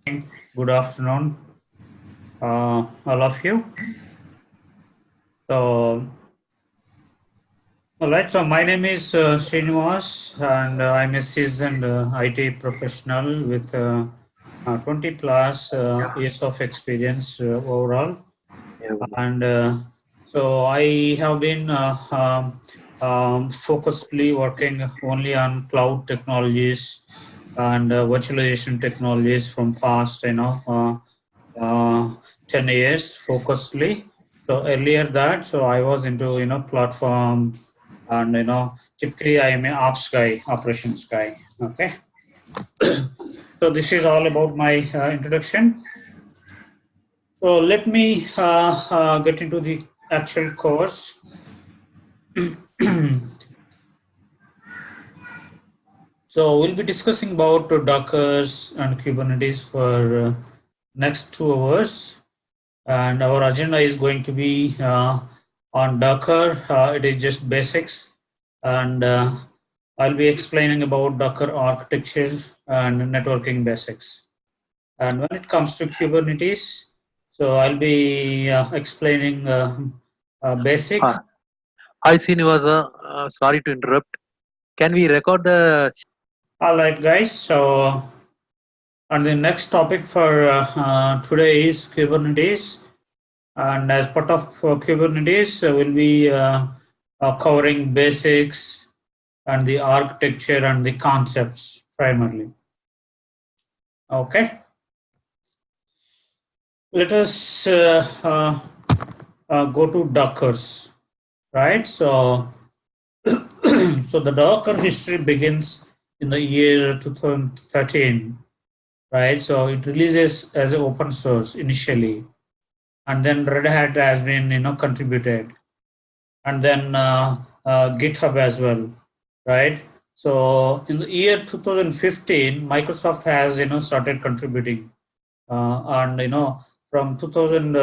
Good afternoon, all of you. So, all right. So, my name is Srinivas, and I'm a seasoned IT professional with 20 plus years of experience overall. And so, I have been focusedly working only on cloud technologies and virtualization technologies from past, 10 years focusedly. So earlier that, so I was into, platform and, typically I am an ops guy, operations guy. Okay. So this is all about my introduction. So let me get into the actual course. So we'll be discussing about Dockers and Kubernetes for next 2 hours. And our agenda is going to be on Docker. It is just basics, and I'll be explaining about Docker architecture and networking basics. And when it comes to Kubernetes, so I'll be explaining basics. Hi, Srinivasa. Sorry to interrupt. Can we record the? All right, guys. So, and the next topic for today is Kubernetes. And as part of Kubernetes, we'll be covering basics and the architecture and the concepts primarily. Okay. Let us go to Dockers, right? So, so the Docker history begins in the year 2013, right? So it releases as an open source initially, and then Red Hat has been, contributed, and then GitHub as well, right? So in the year 2015, Microsoft has, started contributing, and from 2000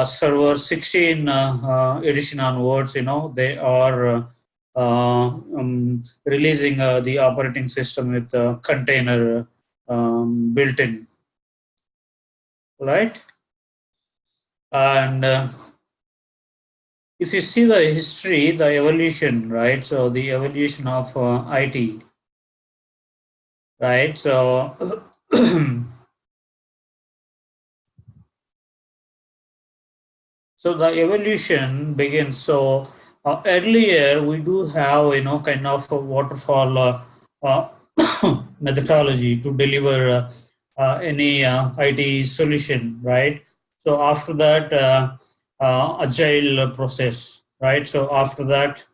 server 16 edition onwards, they are releasing the operating system with container built in, right? And if you see the history, the evolution, right? So the evolution of IT, right? So so the evolution begins. So earlier we do have, kind of a waterfall methodology to deliver any IT solution, right? So after that, agile process, right? So after that,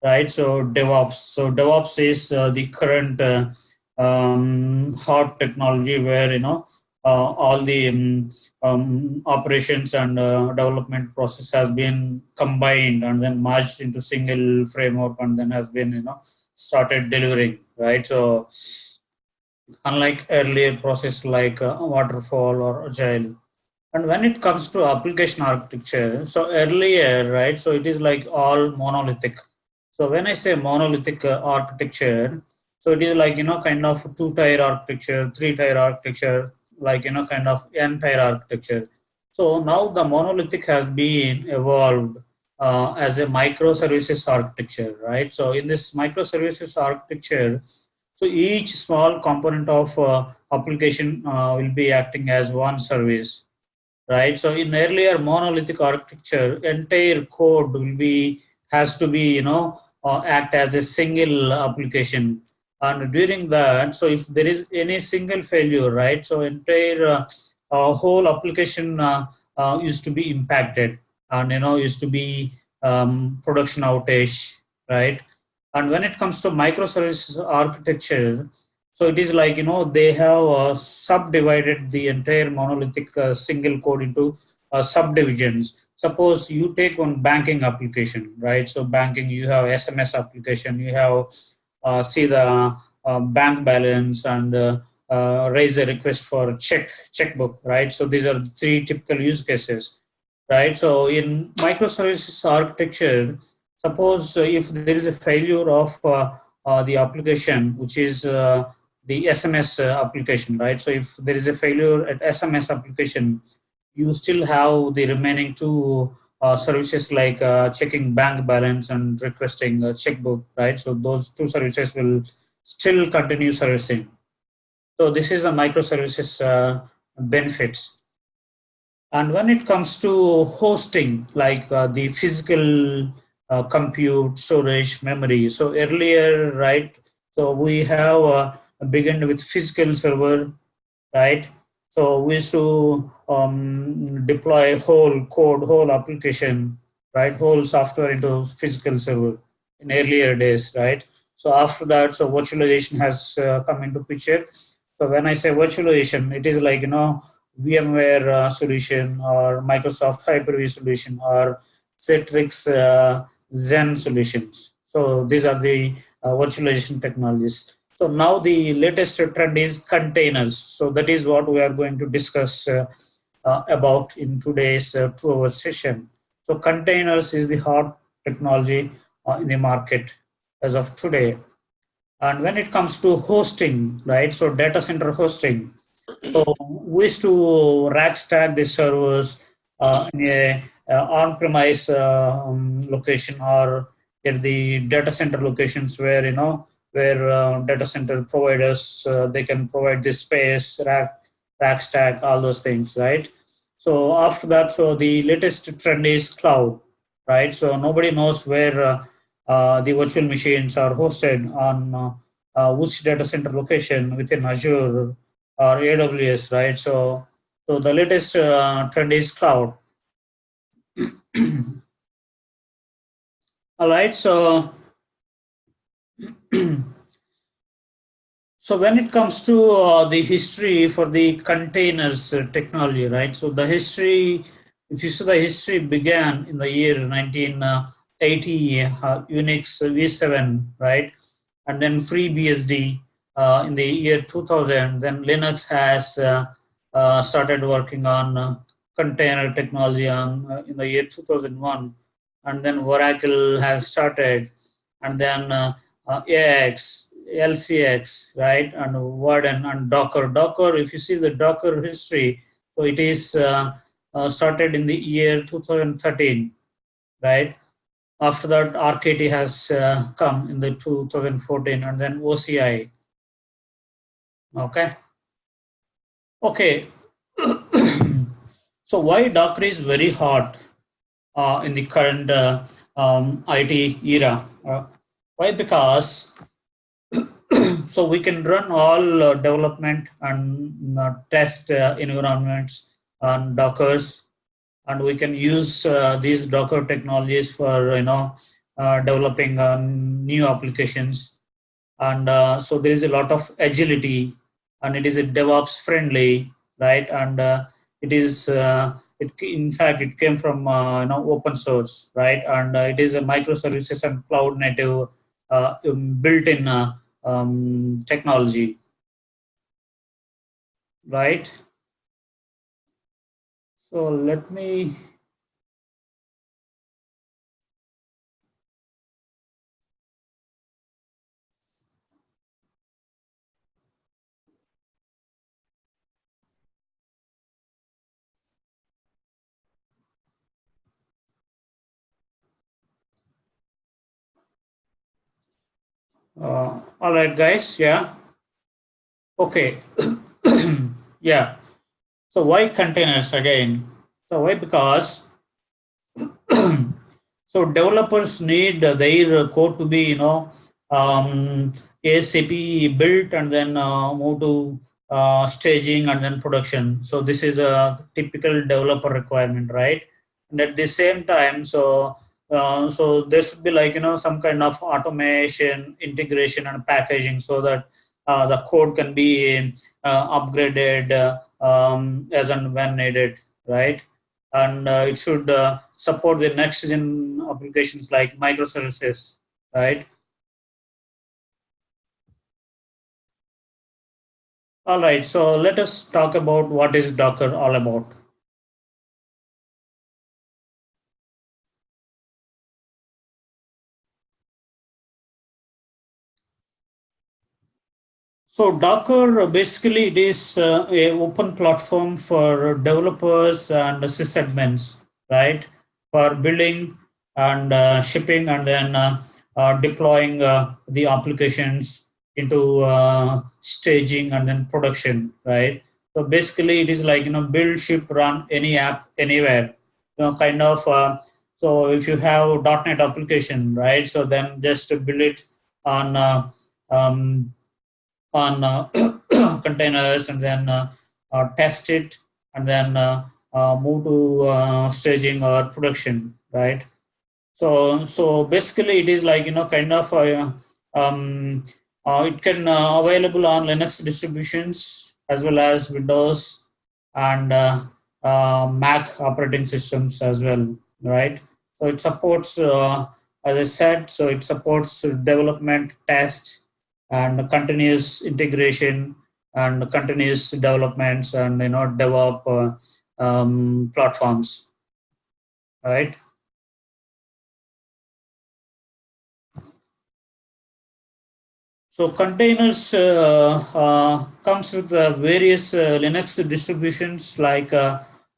right? So DevOps. So DevOps is the current hot technology where all the operations and development process has been combined and then merged into single framework and then has been started delivering, right? So unlike earlier process like waterfall or agile. And when it comes to application architecture, so earlier, right, so it is like all monolithic. So when I say monolithic architecture, so it is like, kind of 2-tier architecture, 3-tier architecture, like, kind of n-tier architecture. So now the monolithic has been evolved as a microservices architecture, right? So in this microservices architecture, so each small component of application will be acting as one service, right? So in earlier monolithic architecture, entire code will be has to be act as a single application, and during that, so if there is any single failure, right? So entire whole application used to be impacted, and used to be production outage, right? And when it comes to microservices architecture, so it is like, they have subdivided the entire monolithic single code into subdivisions. Suppose you take one banking application, right? So banking, you have SMS application, you have see the bank balance and raise a request for checkbook, right? So these are three typical use cases, right? So in microservices architecture, suppose if there is a failure of the application, which is the SMS application, right? So if there is a failure at SMS application, you still have the remaining two services like checking bank balance and requesting a checkbook, right? So those two services will still continue servicing. So this is a microservices benefits. And when it comes to hosting, like the physical compute, storage, memory. So earlier, right? So we have begun with physical server, right? So we used to deploy whole code, whole application, right? Whole software into physical server in earlier days, right? So after that, so virtualization has come into picture. So when I say virtualization, it is like, VMware solution or Microsoft Hyper-V solution or Citrix Zen solutions. So these are the virtualization technologies. So now the latest trend is containers. So that is what we are going to discuss about in today's 2-hour session. So containers is the hot technology in the market as of today. And when it comes to hosting, right? So data center hosting. So we used to rack stack the servers in a on-premise location or at the data center locations where where data center providers they can provide this space, rack stack, all those things, right? So after that, so the latest trend is cloud, right? So nobody knows where the virtual machines are hosted on which data center location within Azure or AWS, right? So the latest trend is cloud. All right. So when it comes to the history for the containers technology, right? So the history, if you see the history began in the year 1980, Unix V7, right? And then FreeBSD in the year 2000. Then Linux has started working on container technology in the year 2001. And then Oracle has started. And then AX, LCX, right, and Warden and Docker. Docker, if you see the Docker history, so it is started in the year 2013, right? After that, RKT has come in the 2014, and then OCI. Okay. Okay. So why Docker is very hot in the current IT era? Why? Because so we can run all development and test environments on Dockers, and we can use these Docker technologies for developing new applications. And so there is a lot of agility, and it is a DevOps friendly, right? And it is it in fact it came from open source, right? And it is a microservices and cloud native built-in technology, right? So let me. All right, guys. Yeah. Okay. Yeah. So why containers again? So why? Because so developers need their code to be ASAP built and then move to staging and then production. So this is a typical developer requirement, right? And at the same time, so there should be like some kind of automation, integration, and packaging so that the code can be upgraded as and when needed, right? And it should support the next gen applications like microservices, right? All right, so let us talk about what is Docker all about. So Docker, basically it is a open platform for developers and sysadmins, right? For building and shipping and then deploying the applications into staging and then production, right? So basically it is like, build, ship, run any app anywhere, kind of. So if you have .NET application, right? So then just build it on um, containers and then test it and then move to staging or production, right? So basically it is like, kind of um, it can available on Linux distributions as well as Windows and Mac operating systems as well, right? So it supports, as I said, so it supports development, test, and continuous integration and continuous developments and DevOps platforms, right? So containers comes with various Linux distributions like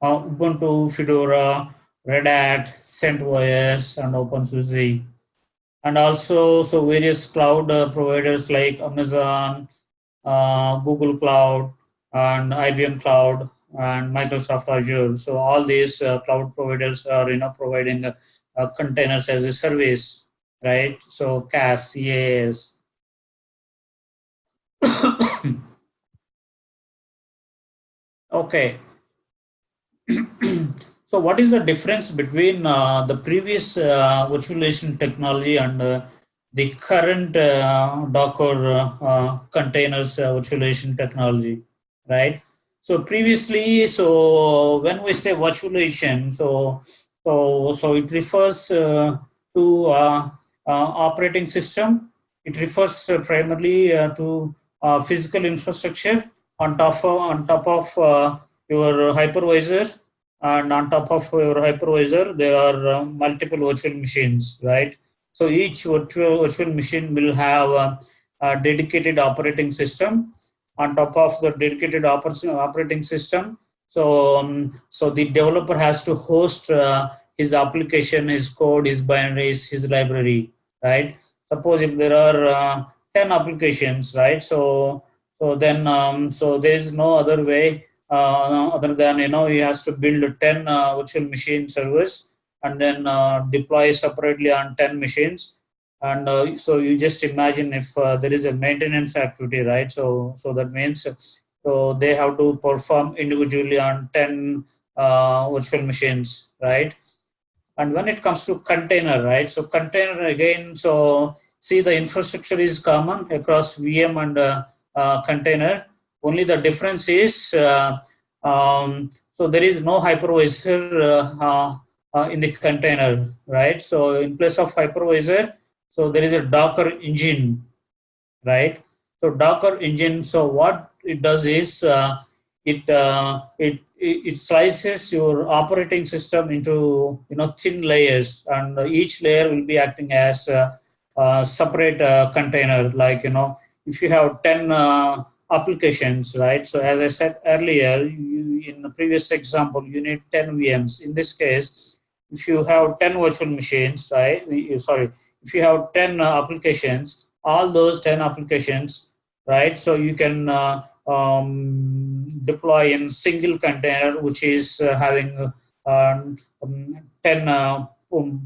Ubuntu, Fedora, Red Hat, CentOS, and OpenSUSE, and also so various cloud providers like Amazon, Google Cloud, and IBM Cloud, and Microsoft Azure. So all these cloud providers are providing containers as a service, right? So CAS, CAS. Okay. So what is the difference between the previous virtualization technology and the current Docker containers virtualization technology, right? So previously, so when we say virtualization, so it refers to operating system. It refers primarily to physical infrastructure on top of your hypervisor, and on top of your hypervisor there are multiple virtual machines, right? So each virtual machine will have a dedicated operating system. On top of the dedicated operating system, so the developer has to host his application, his code, his binaries, his library, right? Suppose if there are 10 applications, right? So then so there is no other way other than he has to build 10 virtual machine servers and then deploy separately on 10 machines. And so you just imagine if there is a maintenance activity, right? So that means so they have to perform individually on 10 virtual machines, right? And when it comes to container, right? So container again, so see the infrastructure is common across VM and container. Only the difference is so there is no hypervisor in the container, right? So in place of hypervisor, so there is a Docker engine, right? So Docker engine, so what it does is it slices your operating system into thin layers, and each layer will be acting as a separate container. Like if you have 10 applications, right? So as I said earlier, in the previous example, you need 10 VMs. In this case, if you have 10 virtual machines, right? Sorry, if you have 10 applications, all those 10 applications, right? So you can deploy in single container, which is having 10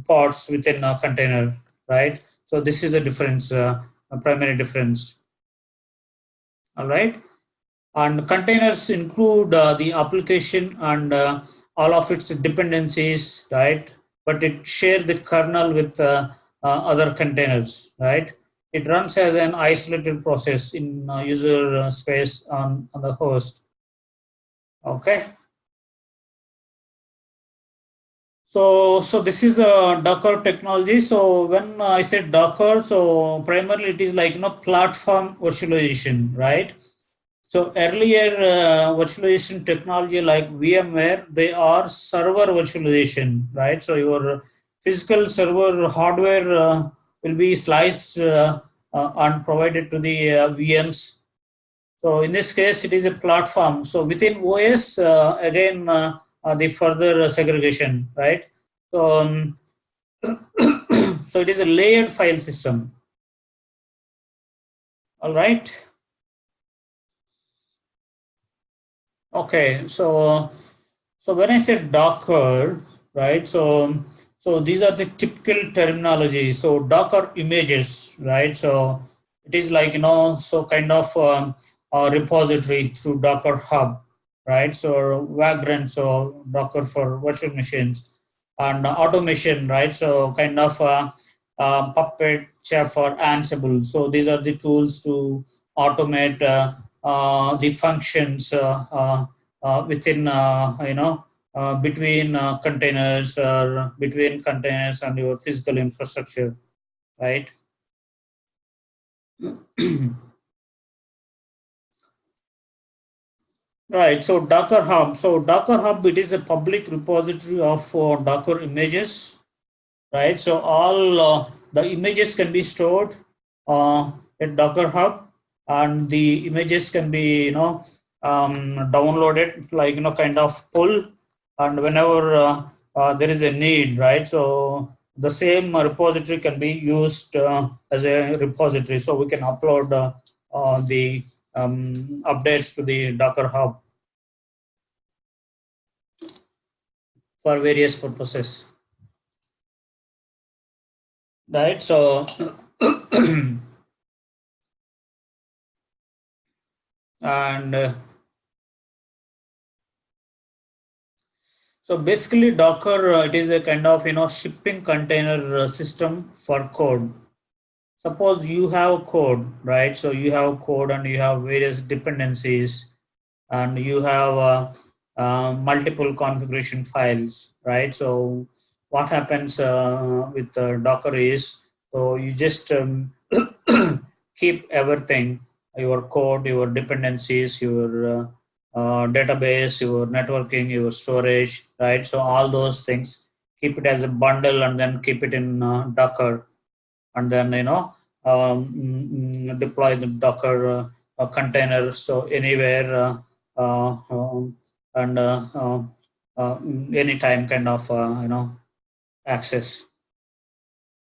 pods within a container, right? So this is the difference, a primary difference. All right. And containers include the application and all of its dependencies, right? But it shares the kernel with other containers, right? It runs as an isolated process in user space on the host. Okay. So this is the Docker technology. So when I said Docker, so primarily it is like platform virtualization, right? So earlier virtualization technology like VMware, they are server virtualization, right? So your physical server hardware will be sliced and provided to the VMs, So in this case, it is a platform. So within OS, again, the further segregation, right? So, so it is a layered file system. All right. Okay. So when I said Docker, right? So these are the typical terminology. So Docker images, right? So it is like, so kind of a repository through Docker Hub, right? So Vagrant, so Docker for virtual machines, and automation, right? So kind of Puppet, Chef, or Ansible. So these are the tools to automate the functions within, between containers, or between containers and your physical infrastructure, right? Right. So Docker Hub. So Docker Hub, it is a public repository of Docker images, right? So all the images can be stored at Docker Hub, and the images can be, downloaded, like, kind of pull, and whenever there is a need, right? So the same repository can be used as a repository, so we can upload the updates to the Docker Hub for various purposes, right? So and so basically, Docker, it is a kind of, shipping container system for code. Suppose you have code, right? So you have code and you have various dependencies, and you have multiple configuration files, right? So what happens with Docker is, so you just keep everything, your code, your dependencies, your database, your networking, your storage, right? So all those things, keep it as a bundle and then keep it in Docker, and then, deploy the Docker container, so anywhere and anytime kind of access,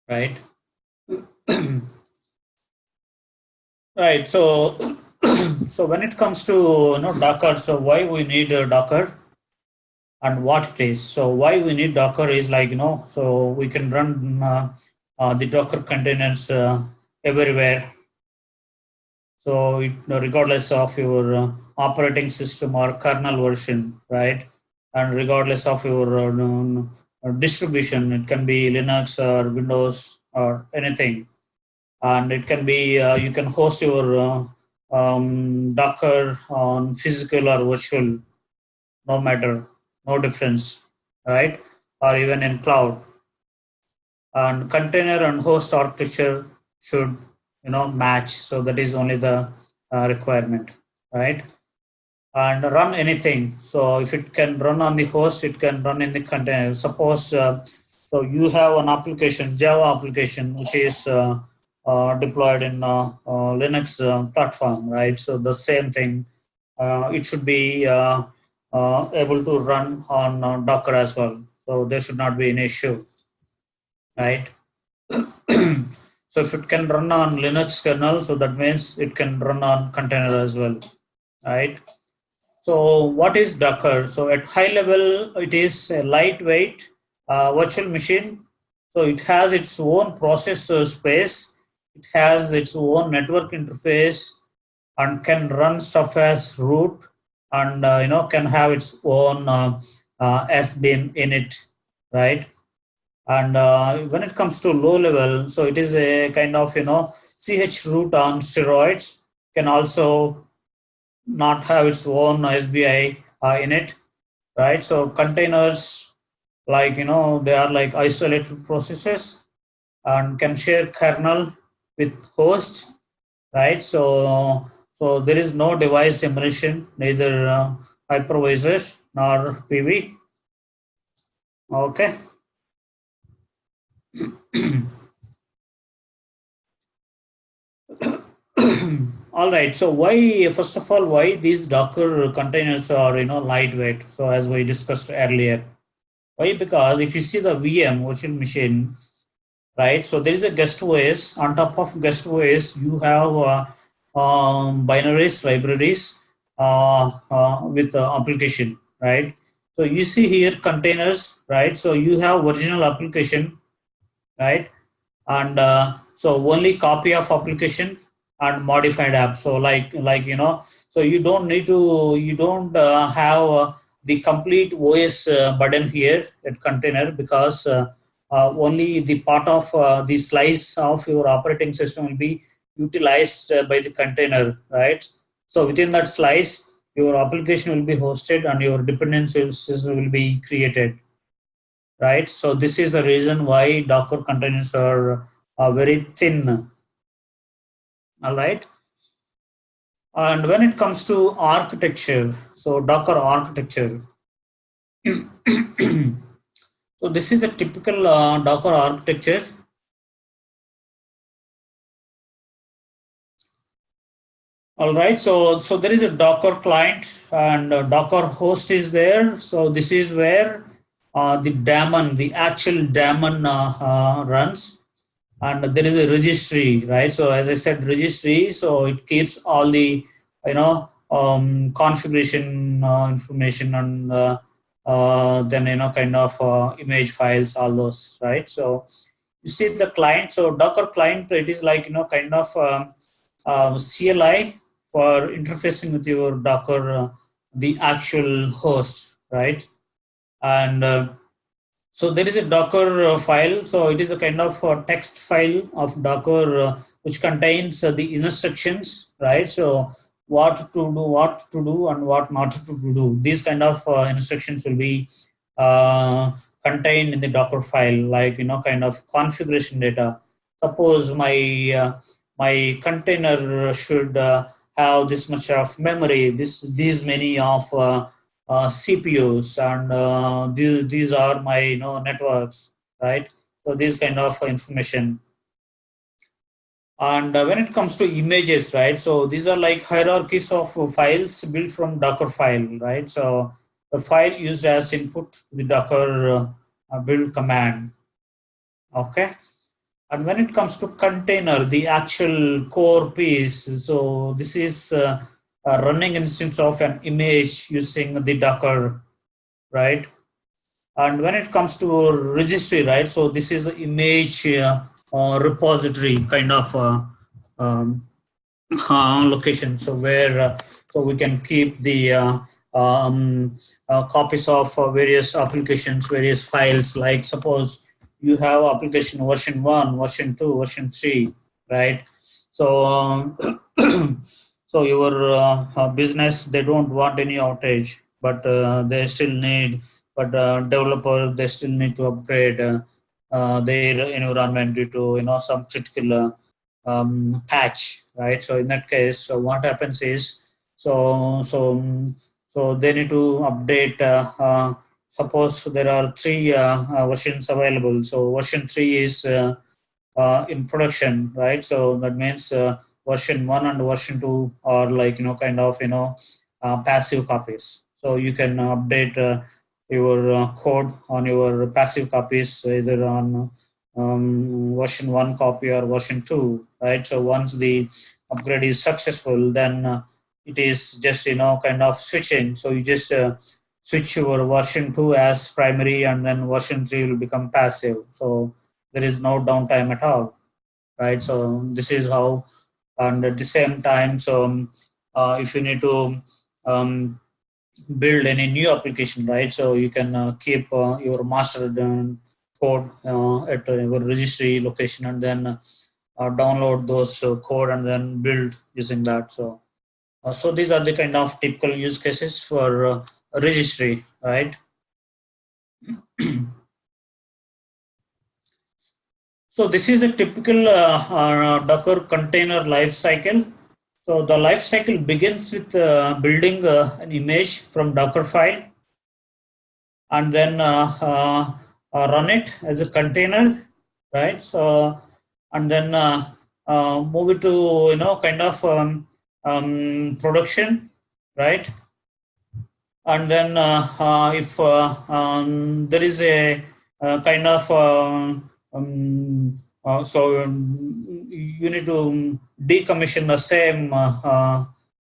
right? Right. So so when it comes to, Docker, so why we need Docker and what it is. So why we need Docker is, like, so we can run the Docker containers everywhere. So regardless of your operating system or kernel version, right? And regardless of your distribution, it can be Linux or Windows or anything. And it can be, you can host your Docker on physical or virtual, no matter, no difference, right? Or even in cloud. And container and host architecture should, match. So that is only the requirement, right? And run anything. So if it can run on the host, it can run in the container. Suppose so you have an application, Java application, which is deployed in Linux platform, right? So the same thing, it should be able to run on Docker as well. So there should not be an issue, right? So if it can run on Linux kernel, so that means it can run on container as well, right? So what is Docker? So at high level, it is a lightweight virtual machine. So it has its own processor space. It has its own network interface and can run stuff as root, and can have its own SBIN in it, right? And when it comes to low level, so it is a kind of, CH root on steroids. Can also not have its own SBI in it, right? So containers, like, they are like isolated processes and can share kernel with host, right? So there is no device emulation, neither hypervisor nor PV. Okay. All right. So why, first of all, why these Docker containers are lightweight? So as we discussed earlier, why? Because if you see the VM virtual machine, right? So there is a guest OS. On top of guest OS, you have binaries, libraries with application, right? So you see here containers, right? So you have original application, right? And so only copy of application and modified app. So so you don't have the complete OS button here at container, because only the part of the slice of your operating system will be utilized by the container, right? So within that slice, your application will be hosted and your dependencies will be created, right? So this is the reason why Docker containers are very thin. All right. And when it comes to architecture, so Docker architecture. So this is a typical Docker architecture. All right. So there is a Docker client and Docker host is there. So this is where the daemon, the actual daemon runs. And there is a registry, right? So as I said, registry, so it keeps all the configuration information, and then kind of image files, all those, right? So you see the client, so Docker client, it is like kind of CLI for interfacing with your Docker, the actual host, right? And so there is a Docker file. So it is a kind of text file of Docker, which contains the instructions, right? So what to do, and what not to do. These kind of instructions will be uh, contained in the Docker file, like kind of configuration data. Suppose my container should have this much of memory, these many of CPUs, and these are my networks, right? So these kind of information. And when it comes to images, right? So these are like hierarchies of files built from Dockerfile, right? So the file used as input to the Docker build command. Okay. And when it comes to container, the actual core piece, so this is a running instance of an image using the Docker, right? And when it comes to registry, right? So this is the image repository kind of um, location. So where so we can keep the copies of various applications, various files. Like suppose you have application version 1, version 2, version 3, right? So so your business, they don't want any outage, but they still need, but developer, they still need to upgrade their environment due to some critical patch, right? So in that case, so what happens is, so so so they need to update. Suppose there are three versions available. So version 3 is in production, right? So that means version 1 and version 2 are like kind of passive copies. So you can update your code on your passive copies, either on version 1 copy or version 2, right? So once the upgrade is successful, then it is just kind of switching. So you just switch your version 2 as primary, and then version 3 will become passive. So there is no downtime at all, right? So this is how. And at the same time, so if you need to build any new application, right? So you can keep your master code at your registry location, and then download those code and then build using that. So so these are the kind of typical use cases for a registry, right? So this is a typical Docker container life cycle. So the life cycle begins with building an image from Dockerfile, and then run it as a container, right? So and then move it to kind of production, right? And then if there is a kind of you need to decommission the same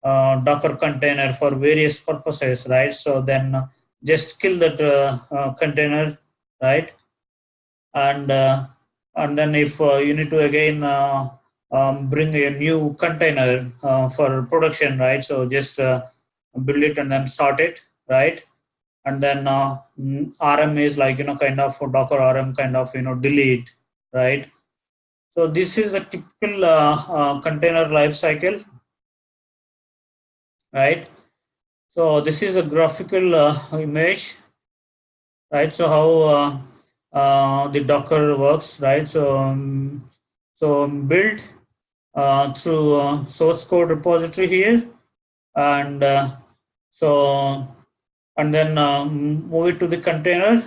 Docker container for various purposes, right? So then just kill that container, right? And then if you need to again bring a new container for production, right? So just build it and then start it, right? And then RM is like kind of Docker RM kind of delete, right? So this is a typical container life cycle, right? So this is a graphical image, right? So how the Docker works, right? So build through source code repository here, and so and then move it to the container,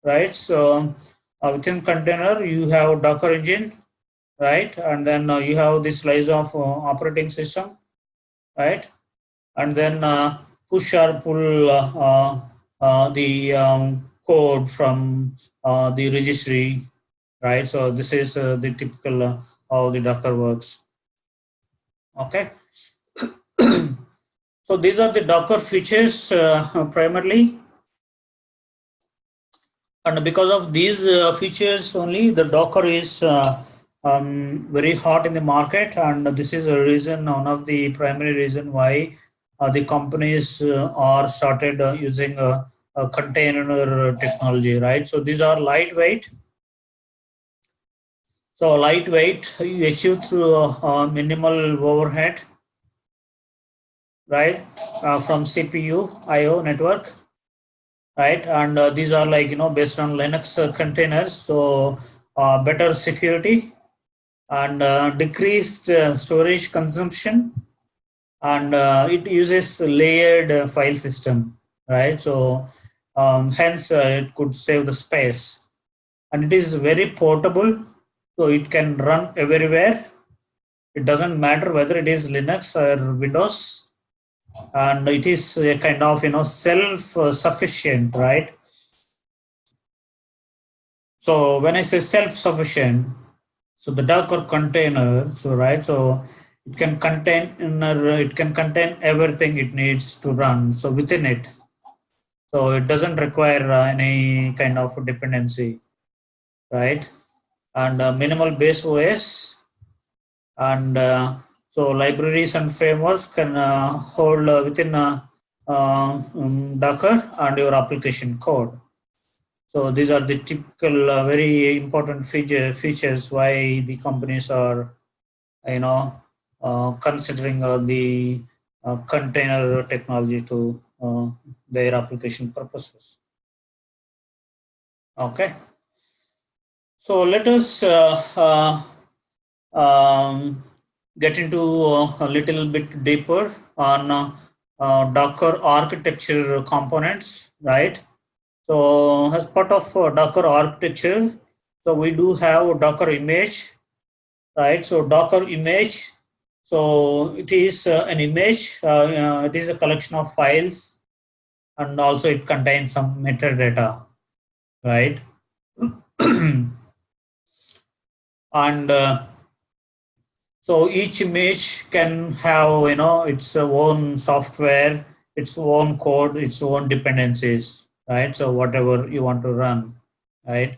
right? So within container you have Docker engine, right? And then you have this slice of operating system, right? And then push or pull the code from the registry, right? So this is the typical how the Docker works. Okay. So these are the Docker features primarily, and because of these features only, the Docker is very hot in the market, and this is a reason, one of the primary reason why the companies are started using a container technology, right? So these are lightweight. So lightweight you achieve through minimal overhead, right? From CPU, I/O network, right? And these are like based on Linux containers, so better security and decreased storage consumption, and it uses layered file system, right? So hence it could save the space, and it is very portable, so it can run everywhere. It doesn't matter whether it is Linux or Windows, and it is a kind of self-sufficient, right? So when I say self-sufficient, so the Docker container, so right, so it can contain everything it needs to run. So within it, so it doesn't require any kind of dependency, right? And minimal base OS, and so libraries and frameworks can hold within Docker and your application code. So these are the typical very important features why the companies are considering the container technology to their application purposes. Okay, so let us get into a little bit deeper on Docker architecture components, right? So as part of Docker architecture, so we do have Docker image, right? So Docker image, so it is an image, it is a collection of files, and also it contains some metadata, right? And so each image can have its own software, its own code, its own dependencies, right? So whatever you want to run, right?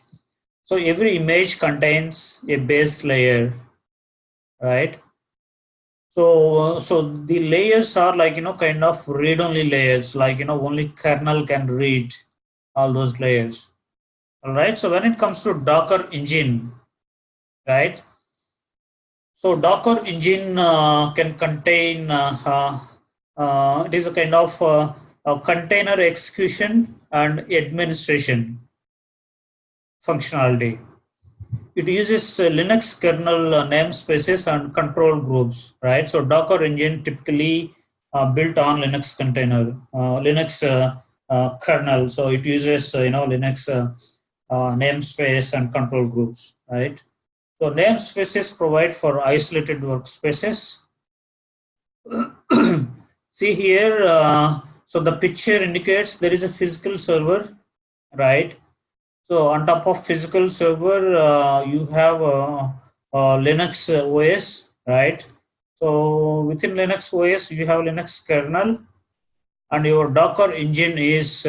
So every image contains a base layer, right? So the layers are like kind of read-only layers, like only kernel can read all those layers. All right. So when it comes to Docker engine, right? So Docker engine can contain it is a kind of a container execution and administration functionality. It uses Linux kernel namespaces and control groups, right? So Docker engine typically built on Linux container, Linux kernel. So it uses Linux namespace and control groups, right? So namespaces provide for isolated workspaces. See here, so the picture indicates there is a physical server, right? So on top of physical server, you have Linux OS, right? So within Linux OS, you have Linux kernel, and your Docker engine is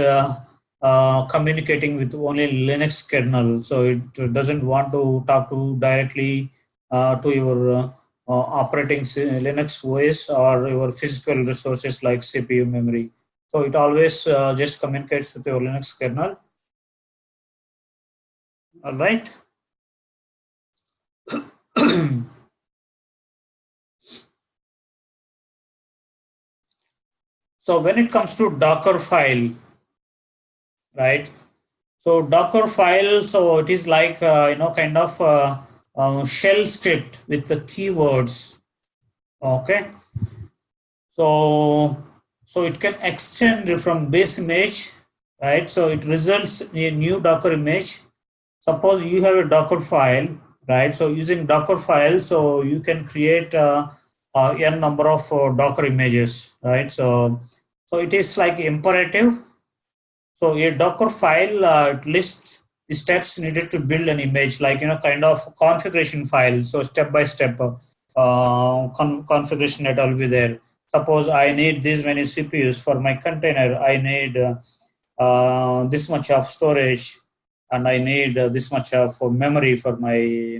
communicating with only Linux kernel. So it doesn't want to talk to directly to your operating Linux OS or your physical resources like CPU memory. So it always just communicates with your Linux kernel. All right. So when it comes to Dockerfile, right? So Dockerfile, so it is like kind of shell script with the keywords. Okay. So it can extend from base image, right? So it results in a new Docker image. Suppose you have a Docker file, right? So using Docker file, so you can create n number of Docker images, right? So it is like imperative. So a Docker file it lists the steps needed to build an image, like kind of configuration file. So step by step configuration that will be there. Suppose I need this many CPUs for my container. I need this much of storage, and I need this much of memory for my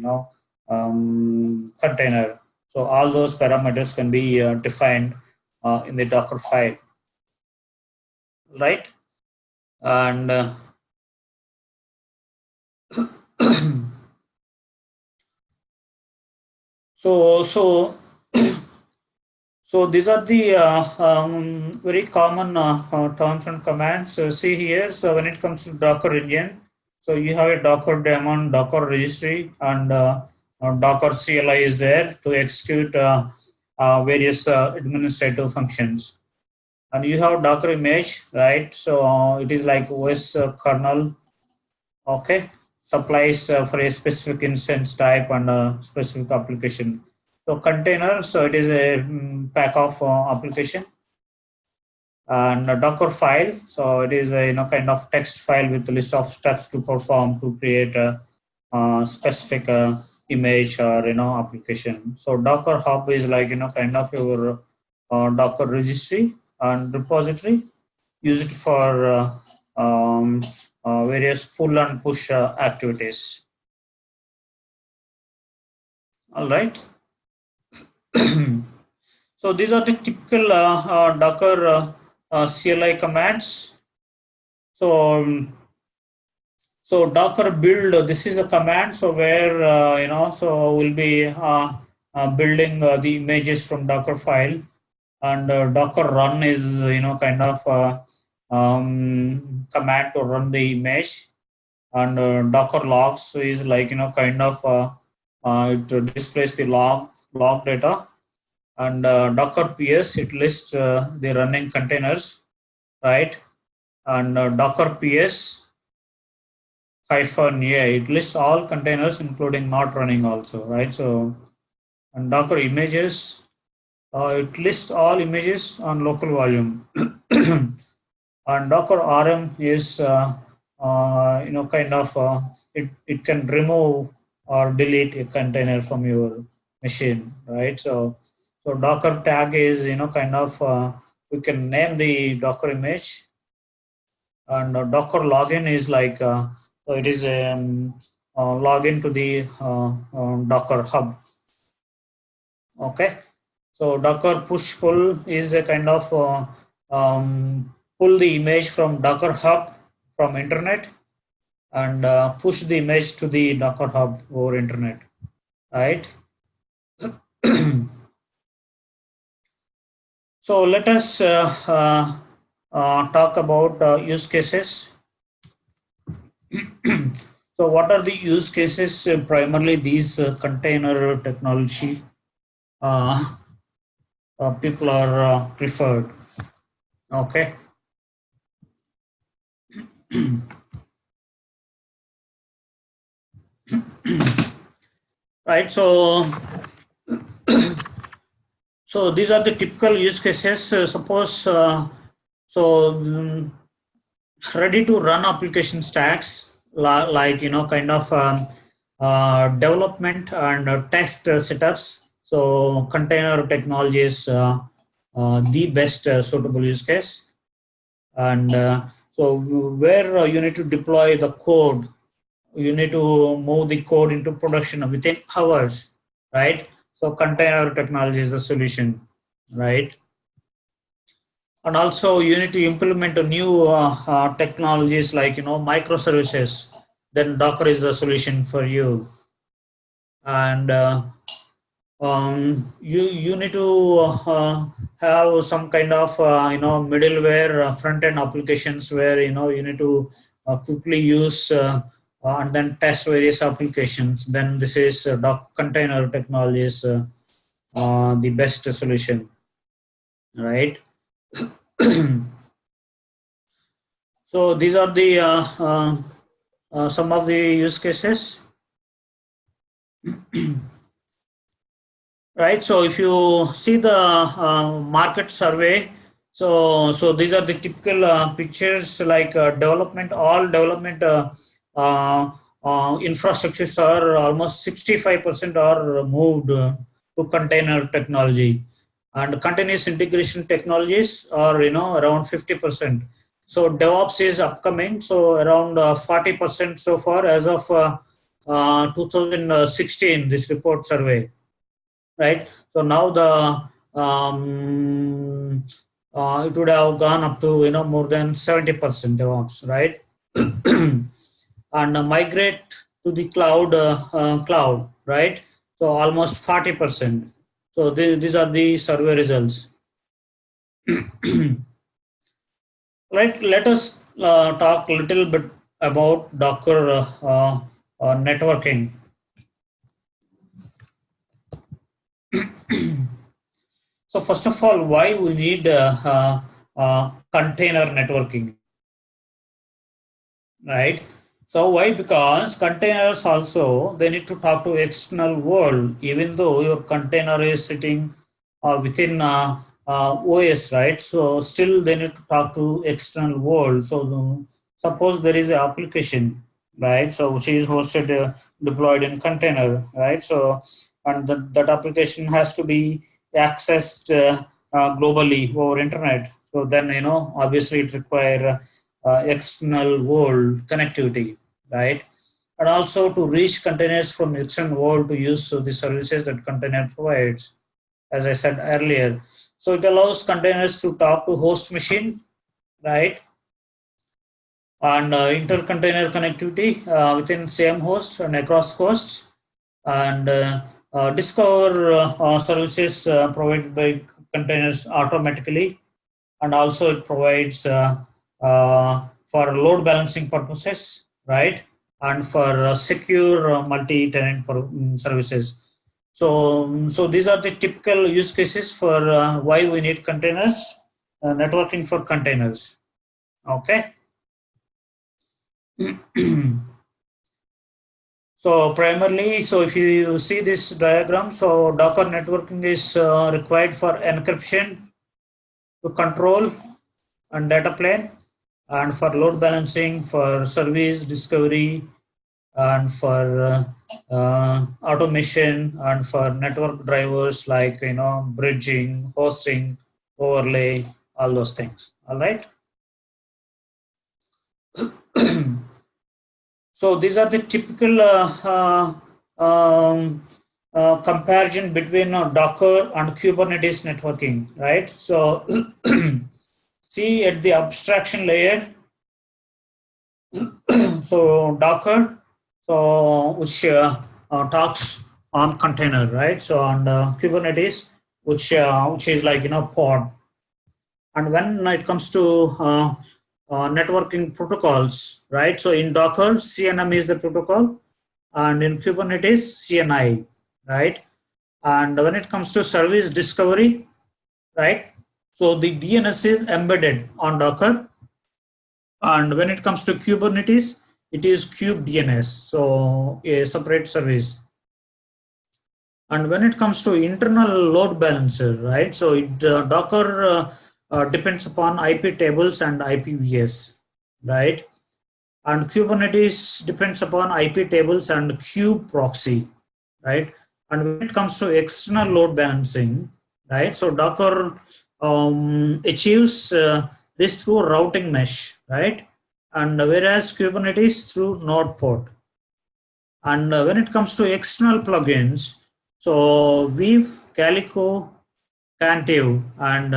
container. So all those parameters can be defined in the Docker file, right? And so so these are the very common terms and commands. See here, so when it comes to Docker engine, so you have a Docker daemon, Docker registry, and Docker CLI is there to execute various administrative functions. And you have Docker image, right? So it is like OS kernel, okay, supplies for a specific instance type and a specific application. So container, so it is a pack of application, and a Docker file. So it is a kind of text file with a list of steps to perform to create a specific image or application. So Docker Hub is like kind of your Docker registry and repository used for various pull and push activities. All right. So these are the typical Docker CLI commands. So Docker build. This is a command. So where so we'll be building the images from Docker file, and Docker run is kind of command to run the image, and Docker logs is like kind of it displays the log data, and Docker PS it lists the running containers, right? And Docker PS hyphen a it lists all containers including not running also, right? So and Docker images it lists all images on local volume. And Docker RM is kind of it can remove or delete a container from your machine, right? So Docker tag is kind of we can name the Docker image, and Docker login is like so it is a login to the Docker hub. Okay, so Docker push pull is a kind of pull the image from Docker hub from internet, and push the image to the Docker hub over internet, right? So let us talk about use cases. So what are the use cases? Primarily these container technology people are preferred. Okay. right? So so these are the typical use cases. Suppose ready to run application stacks like kind of development and test setups. So container technology is the best suitable use case. And so where you need to deploy the code, you need to move the code into production within hours, right? So container technology is the solution, right? And also you need to implement a new technologies like microservices. Then Docker is the solution for you. And you need to have some kind of middleware front end applications where you need to quickly use and then test various applications. Then this is container technology is the best solution, right? So these are the some of the use cases. Right. So if you see the market survey, so these are the typical pictures like development. All development infrastructures are almost 65% are moved to container technology, and continuous integration technologies are around 50%. So DevOps is upcoming. So around 40% so far as of 2016. This report survey. Right. So now the it would have gone up to more than 70% DevOps, right? And migrate to the cloud, right? So almost 40%. So these are the survey results. Right. Let us talk a little bit about Docker networking. So first of all, why we need container networking, right? So why? Because containers also, they need to talk to external world, even though your container is sitting within OS, right? So still they need to talk to external world. So suppose there is an application, right? So which is hosted, deployed in container, right? So and that application has to be accessed globally over internet. So then obviously it require external world connectivity, right? And also to reach containers from external world to use the services that container provides, as I said earlier. So it allows containers to talk to host machine, right? And inter-container connectivity within same host and across hosts, and discover services provided by containers automatically. And also it provides for load balancing purposes, right? And for secure multi-tenant services. So these are the typical use cases for why we need containers, networking for containers. Okay. So primarily, so if you see this diagram, so Docker networking is required for encryption, to control and data plane, and for load balancing, for service discovery, and for automation, and for network drivers like bridging, hosting, overlay, all those things. All right. So these are the typical comparison between Docker and Kubernetes networking, right? So see at the abstraction layer, so Docker, so which talks on container, right? So on Kubernetes, which is like pod. And when it comes to networking protocols, right? So in Docker, CNM is the protocol, and in Kubernetes, CNI, right? And when it comes to service discovery, right? So the DNS is embedded on Docker, and when it comes to Kubernetes, it is kubedns, so a separate service. And when it comes to internal load balancer, right? So Docker depends upon IP tables and IPVS, right? And Kubernetes depends upon IP tables and kube proxy, right? And when it comes to external load balancing, right? So Docker achieves this through routing mesh, right? And whereas Kubernetes through node port. And when it comes to external plugins, so Weave, Calico, Cantive, and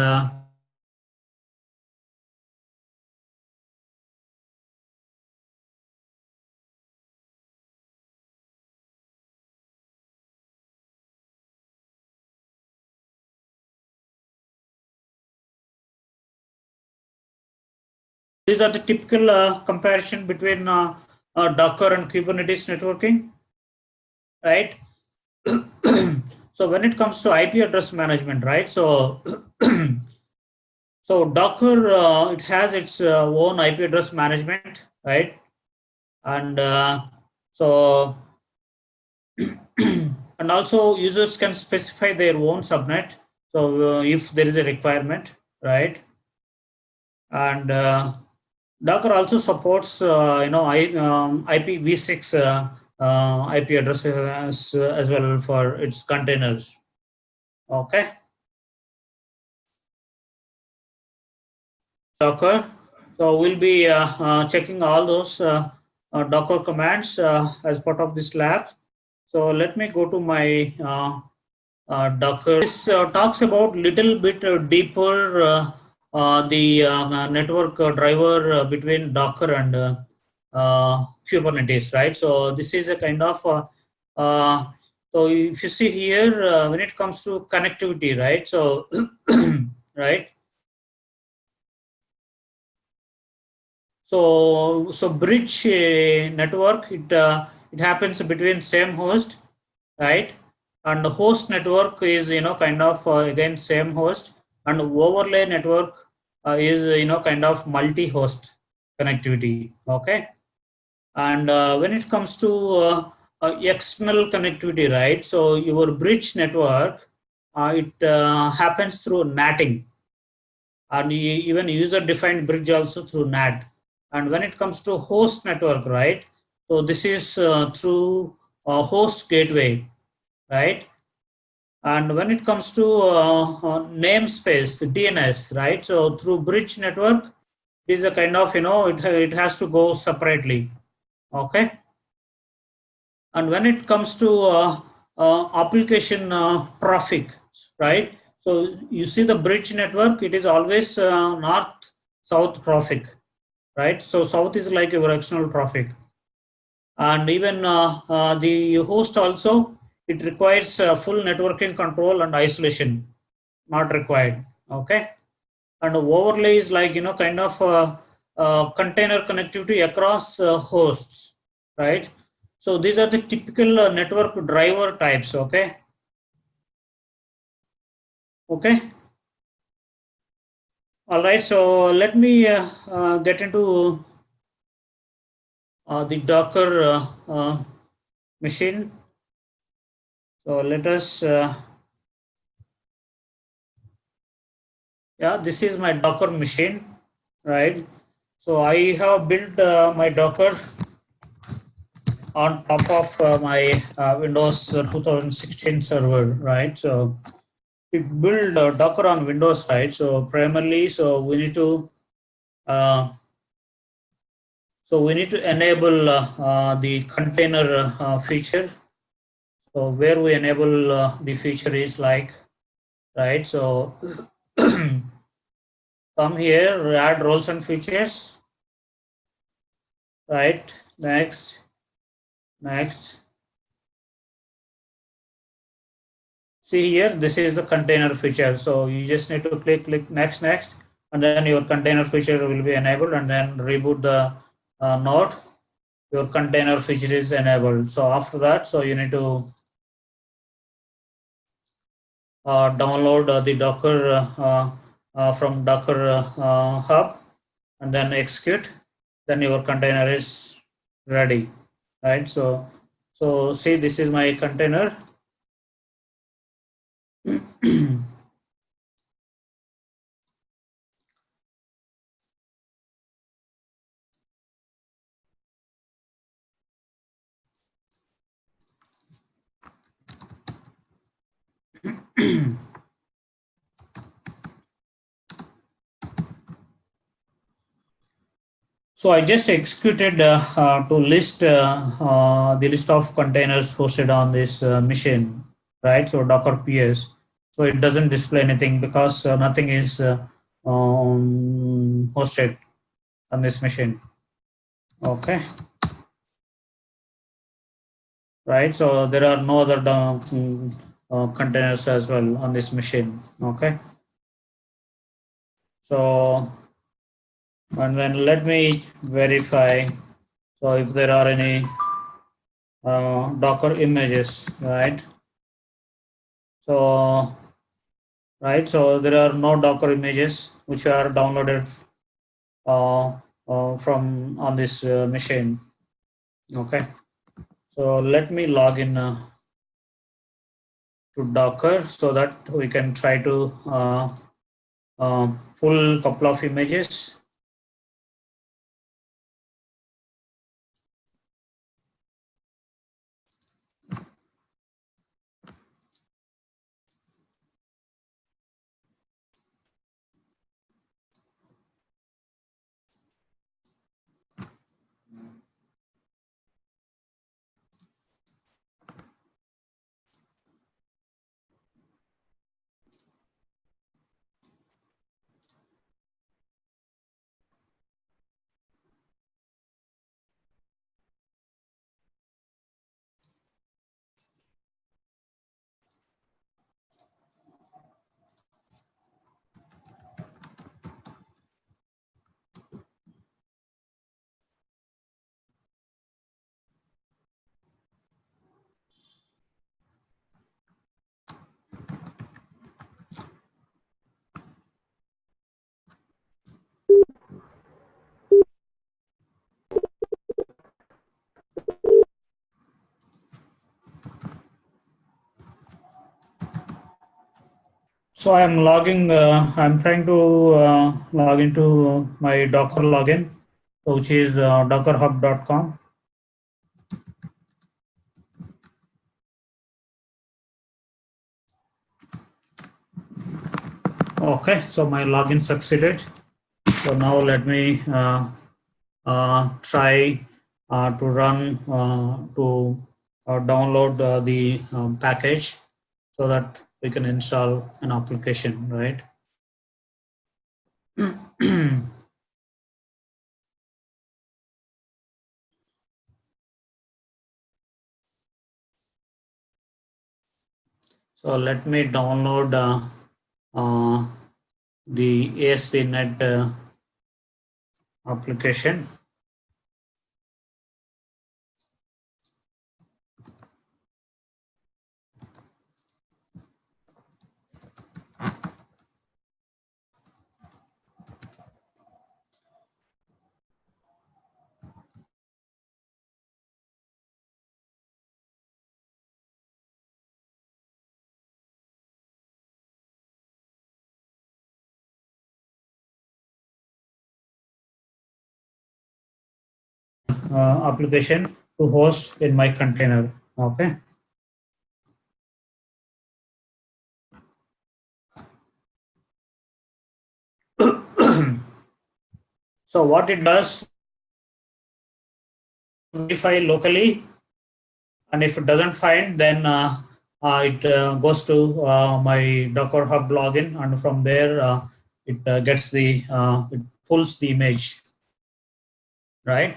these are the typical comparison between Docker and Kubernetes networking, right? So when it comes to IP address management, right? So so Docker it has its own IP address management, right? And so and also users can specify their own subnet. So if there is a requirement, right? And Docker also supports IPv6 IP addresses as well for its containers. Okay. Docker. So we'll be checking all those Docker commands as part of this lab. So let me go to my Docker. This talks about little bit deeper the network driver between Docker and Kubernetes, right? So this is a kind of so if you see here when it comes to connectivity, right? So right. So bridge network, it happens between same host, right? And the host network is kind of again same host, and overlay network is kind of multi-host connectivity. Okay, and when it comes to external connectivity, right? So your bridge network, it happens through NATing, and even user-defined bridge also through NAT. And when it comes to host network, right? So this is through host gateway, right? And when it comes to namespace, DNS, right? So through bridge network, it is a kind of, it has to go separately, okay? And when it comes to application traffic, right? So you see the bridge network, it is always north-south traffic, right? So south is like your external traffic. And even the host also, it requires full networking control and isolation, not required, okay? And overlay is like, kind of container connectivity across hosts, right? So these are the typical network driver types, okay? Okay. All right, so let me get into the Docker machine. So let us, yeah, this is my Docker machine, right? So I have built my Docker on top of my Windows 2016 server, right? So it build Docker on Windows, right? So primarily, so we need to enable the container feature. So where we enable the feature is like, right? So come here, add roles and features, right? Next. See here, this is the container feature. So you just need to click next, and then your container feature will be enabled, and then reboot the node. Your container feature is enabled. So after that, so you need to download the Docker from Docker hub, and then execute. Then your container is ready, right? So see, this is my container. So I just executed to list the list of containers hosted on this machine, right? So Docker PS. So it doesn't display anything because nothing is hosted on this machine. Okay, right? So there are no other containers as well on this machine. Okay, so and then let me verify. So if there are any Docker images, right? So so there are no Docker images which are downloaded uh, from on this machine. Okay, so let me log in to Docker so that we can try to pull couple of images. So I'm logging. I'm trying to log into my Docker login, which is dockerhub.com. Okay, so my login succeeded. So now let me try to run to download the package so that we can install an application, right? So let me download the ASP.NET application. Application to host in my container. Okay. So what it does, verify locally, and if it doesn't find, then it goes to my Docker Hub login, and from there it gets it pulls the image, right?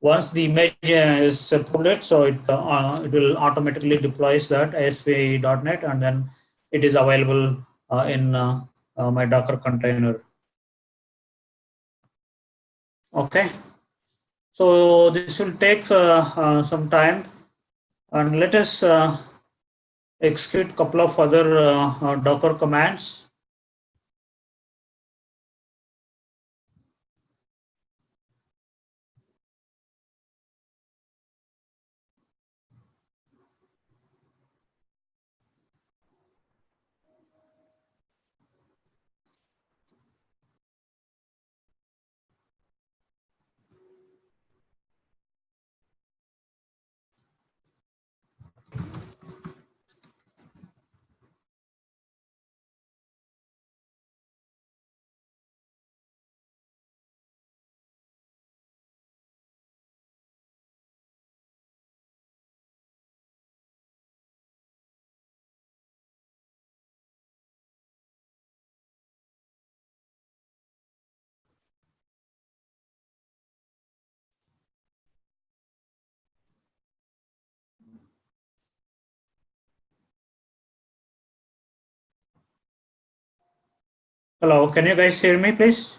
Once the image is pulled, so it will automatically deploys that ASP.NET, and then it is available in my Docker container. Okay, so this will take some time, and let us execute a couple of other Docker commands. Hello, can you guys hear me, please?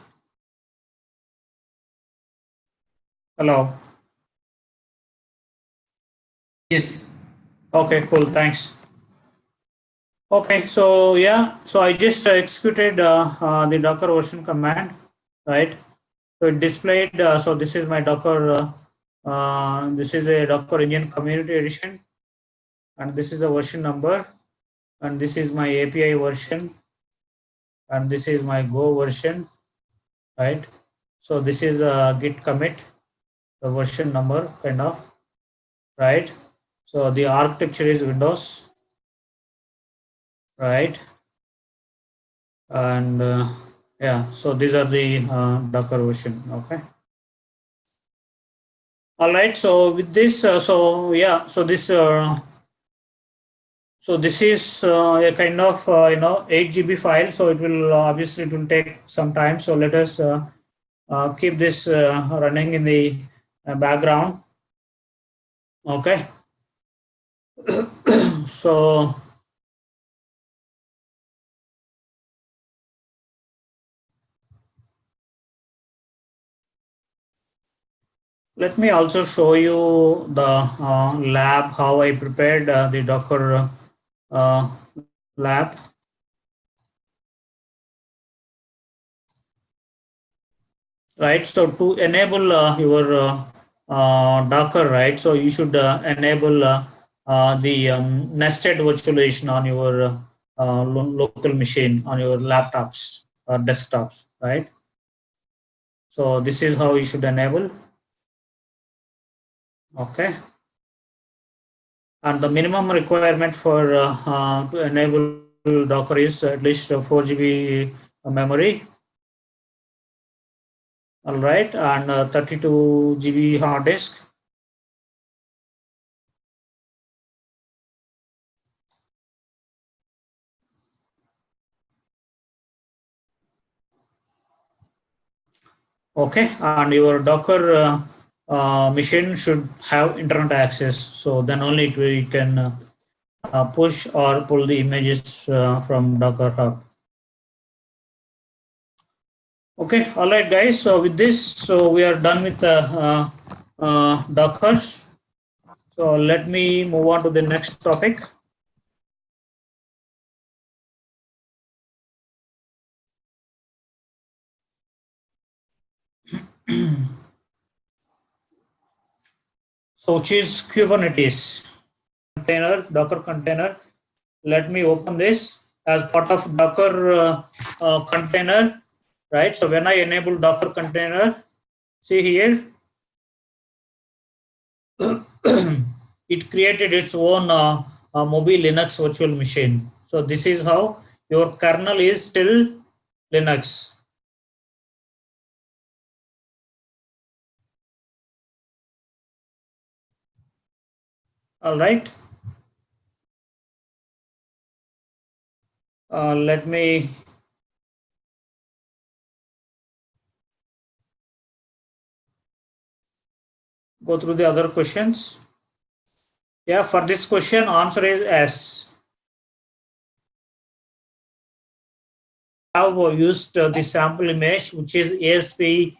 Hello. Yes. Okay, cool. Thanks. Okay, so yeah, so I just executed the Docker version command, right? So it displayed. So this is my Docker. This is a Docker Indian Community Edition, and this is a version number, and this is my API version, and this is my Go version, right? So this is a Git commit, the version number kind of, right? So the architecture is Windows, right? And yeah, so these are the Docker version. Okay. All right. So with this, so yeah, so this is a kind of 8 GB file. So it will obviously it will take some time. So let us keep this running in the background. Okay. So let me also show you the lab, how I prepared the Docker lab. Right, so to enable your Docker, right, so you should enable the nested virtualization on your local machine, on your laptops or desktops, right? So this is how you should enable. Okay. And the minimum requirement for to enable Docker is at least 4 GB memory. All right, and 32 GB hard disk. Okay, and your Docker machine should have internet access. So then only you can push or pull the images from Docker Hub. Okay, all right, guys. So with this, so we are done with Docker. So let me move on to the next topic. So which is Kubernetes container, Docker container. Let me open this as part of Docker container, right? So when I enable Docker container, see here, it created its own mobile Linux virtual machine. So this is how your kernel is still Linux. All right. Let me go through the other questions. Yeah, for this question, answer is yes. Have used the sample image, which is ASP.NET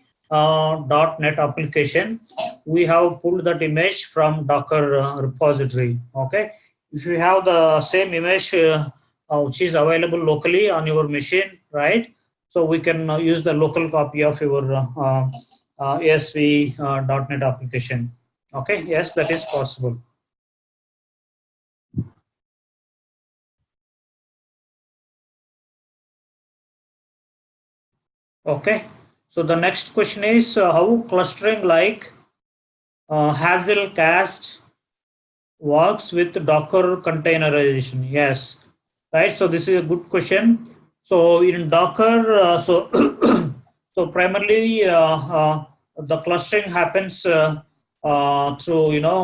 application. We have pulled that image from Docker repository. Okay, if you have the same image which is available locally on your machine, right? So we can use the local copy of your ASP.NET application. Okay, yes, that is possible. Okay, so the next question is how clustering like Hazelcast works with Docker containerization. Yes, right. So this is a good question. So in Docker, so primarily the clustering happens through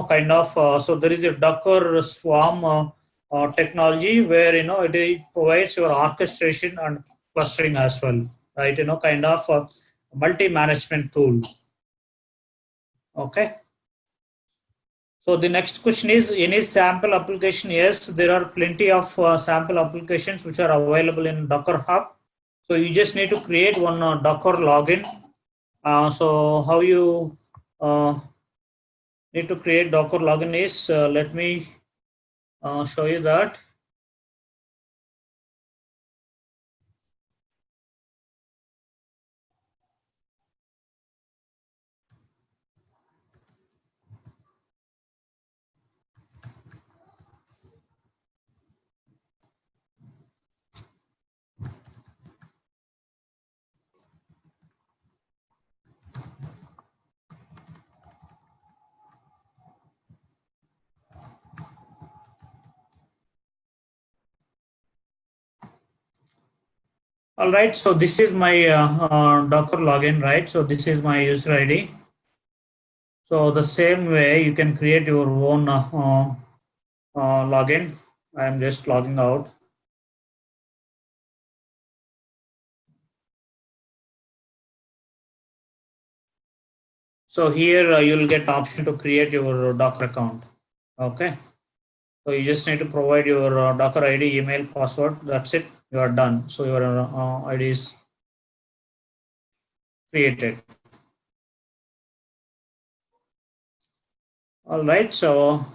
kind of so there is a Docker Swarm technology where it provides your orchestration and clustering as well, right? Kind of multi-management tool. Okay. So the next question is any sample application? Yes, there are plenty of sample applications which are available in Docker Hub. So you just need to create one Docker login. So how you need to create Docker login is, let me show you that. All right, so this is my Docker login, right? So this is my user ID. So the same way you can create your own login. I'm just logging out. So here you'll get option to create your Docker account. Okay. So you just need to provide your Docker ID, email, password. That's it. You are done. So your ID is created. All right. So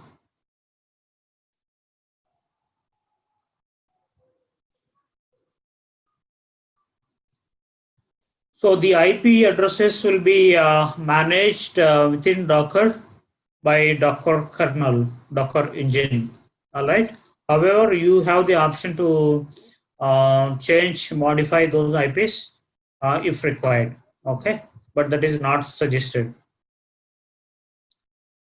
the IP addresses will be managed within Docker by Docker kernel, Docker engine. All right. However, you have the option to change, modify those IPs if required. Okay, but that is not suggested.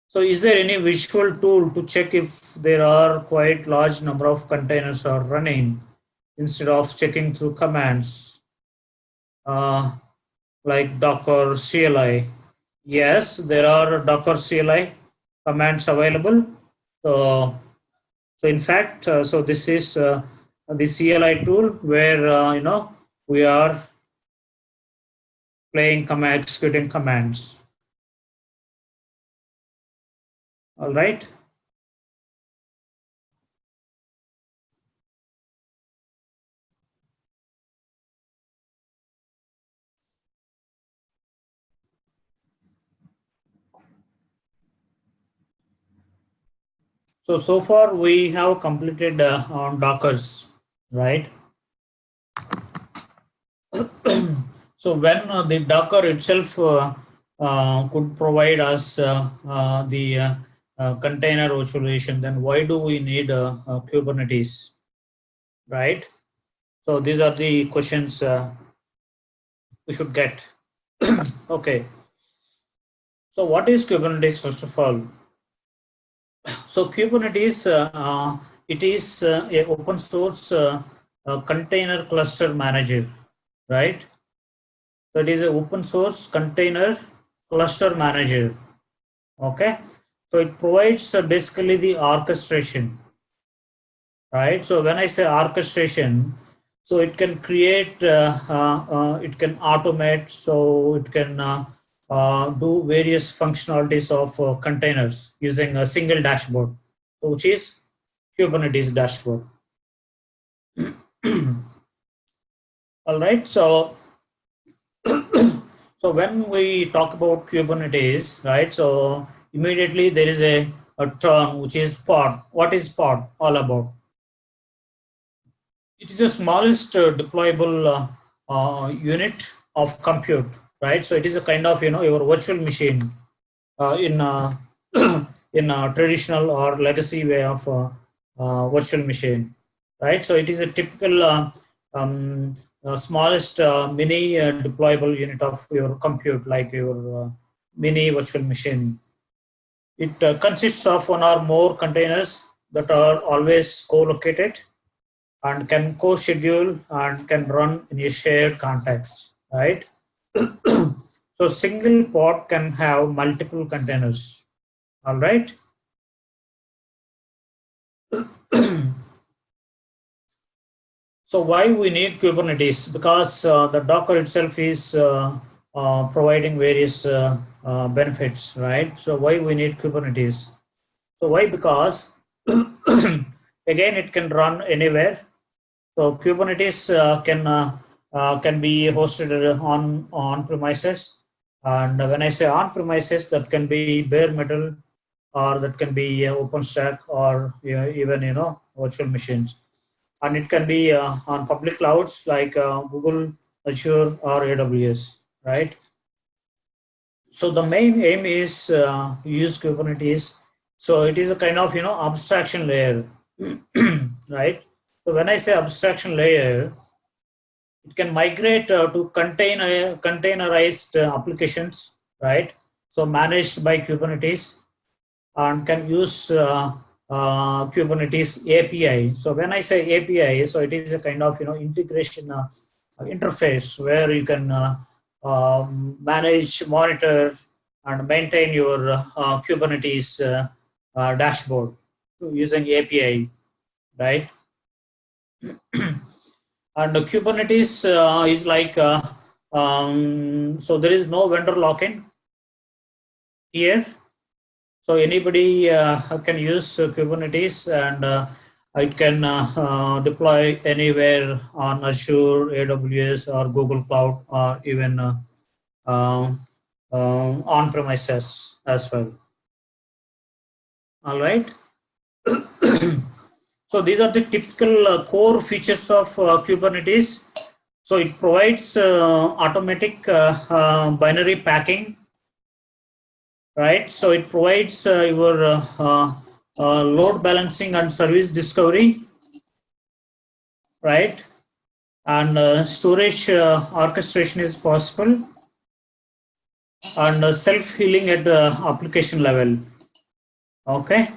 So is there any visual tool to check if there are quite large number of containers are running instead of checking through commands like Docker CLI? Yes, there are Docker CLI commands available. So in fact, so this is the CLI tool where we are executing commands. All right. So far we have completed on Dockers, right? So when the Docker itself could provide us the container virtualization, then why do we need Kubernetes, right? So these are the questions we should get. Okay. So what is Kubernetes first of all? So Kubernetes, it is a open source container cluster manager, right? So it is an open source container cluster manager. Okay, so it provides basically the orchestration, right? So when I say orchestration, so it can create, it can automate, so it can do various functionalities of containers using a single dashboard, which is Kubernetes dashboard. All right, so so when we talk about Kubernetes, right, so immediately there is a term which is pod. What is pod all about? It is the smallest deployable unit of compute, right? So it is a kind of your virtual machine in in a traditional or legacy way of virtual machine, right? So it is a typical smallest mini deployable unit of your compute, like your mini virtual machine. It consists of one or more containers that are always co-located and can co-schedule and can run in a shared context, right? So single pod can have multiple containers, all right? So why we need Kubernetes? Because the Docker itself is providing various benefits, right? So why we need Kubernetes? So why? Because again, it can run anywhere. So Kubernetes can can be hosted on premises. And when I say on premises, that can be bare metal, or that can be OpenStack, or even virtual machines. And it can be on public clouds like Google, Azure, or AWS, right? So the main aim is use Kubernetes. So it is a kind of abstraction layer, right? So when I say abstraction layer, it can migrate to containerized applications, right? So managed by Kubernetes, and can use Kubernetes API. So when I say API, so it is a kind of integration interface where you can manage, monitor, and maintain your Kubernetes dashboard using API, right? And Kubernetes is like so there is no vendor lock-in here. So anybody can use Kubernetes, and it can deploy anywhere on Azure, AWS, or Google Cloud, or even on premises as well. All right. So these are the typical core features of Kubernetes. So it provides automatic binary packing, right? So it provides your load balancing and service discovery, right? And storage orchestration is possible, and self-healing at application level, okay?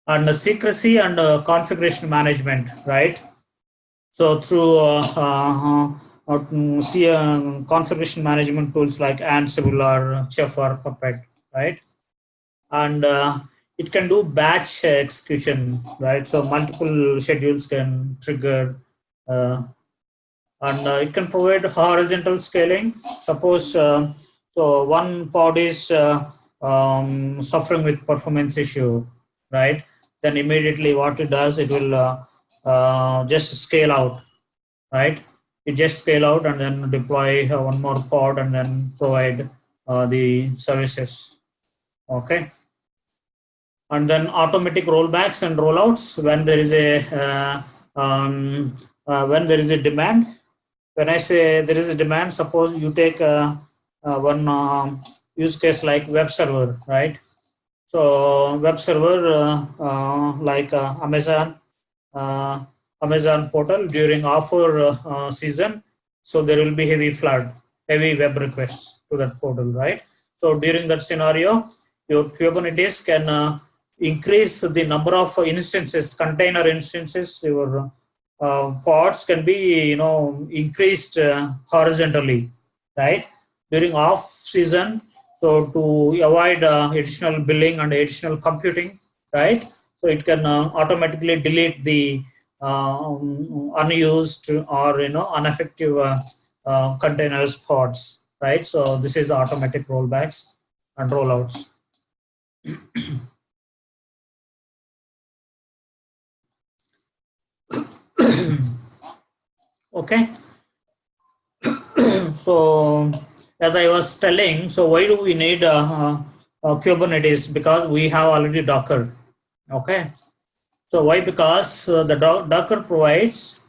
And secrecy and configuration management, right? So through configuration management tools like Ansible or Chef or Puppet, right? And it can do batch execution, right? So multiple schedules can trigger, and it can provide horizontal scaling. Suppose so one pod is suffering with performance issue, right? Then immediately what it does, it will just scale out, right? It just scale out and then deploy one more pod and then provide the services, okay? And then automatic rollbacks and rollouts when there is a demand. When I say there is a demand, suppose you take one use case like web server, right? So web server like uh, Amazon portal during offer season, so there will be heavy web requests to that portal, right? So during that scenario, your Kubernetes can increase the number of instances, container instances. Your pods can be increased horizontally, right? During off season, so to avoid additional billing and additional computing, right? So it can automatically delete the unused or ineffective containers pods, right? So this is automatic rollbacks and rollouts. Okay. So as I was telling, so why do we need Kubernetes? Because we have already Docker. Okay. So why? Because the Docker provides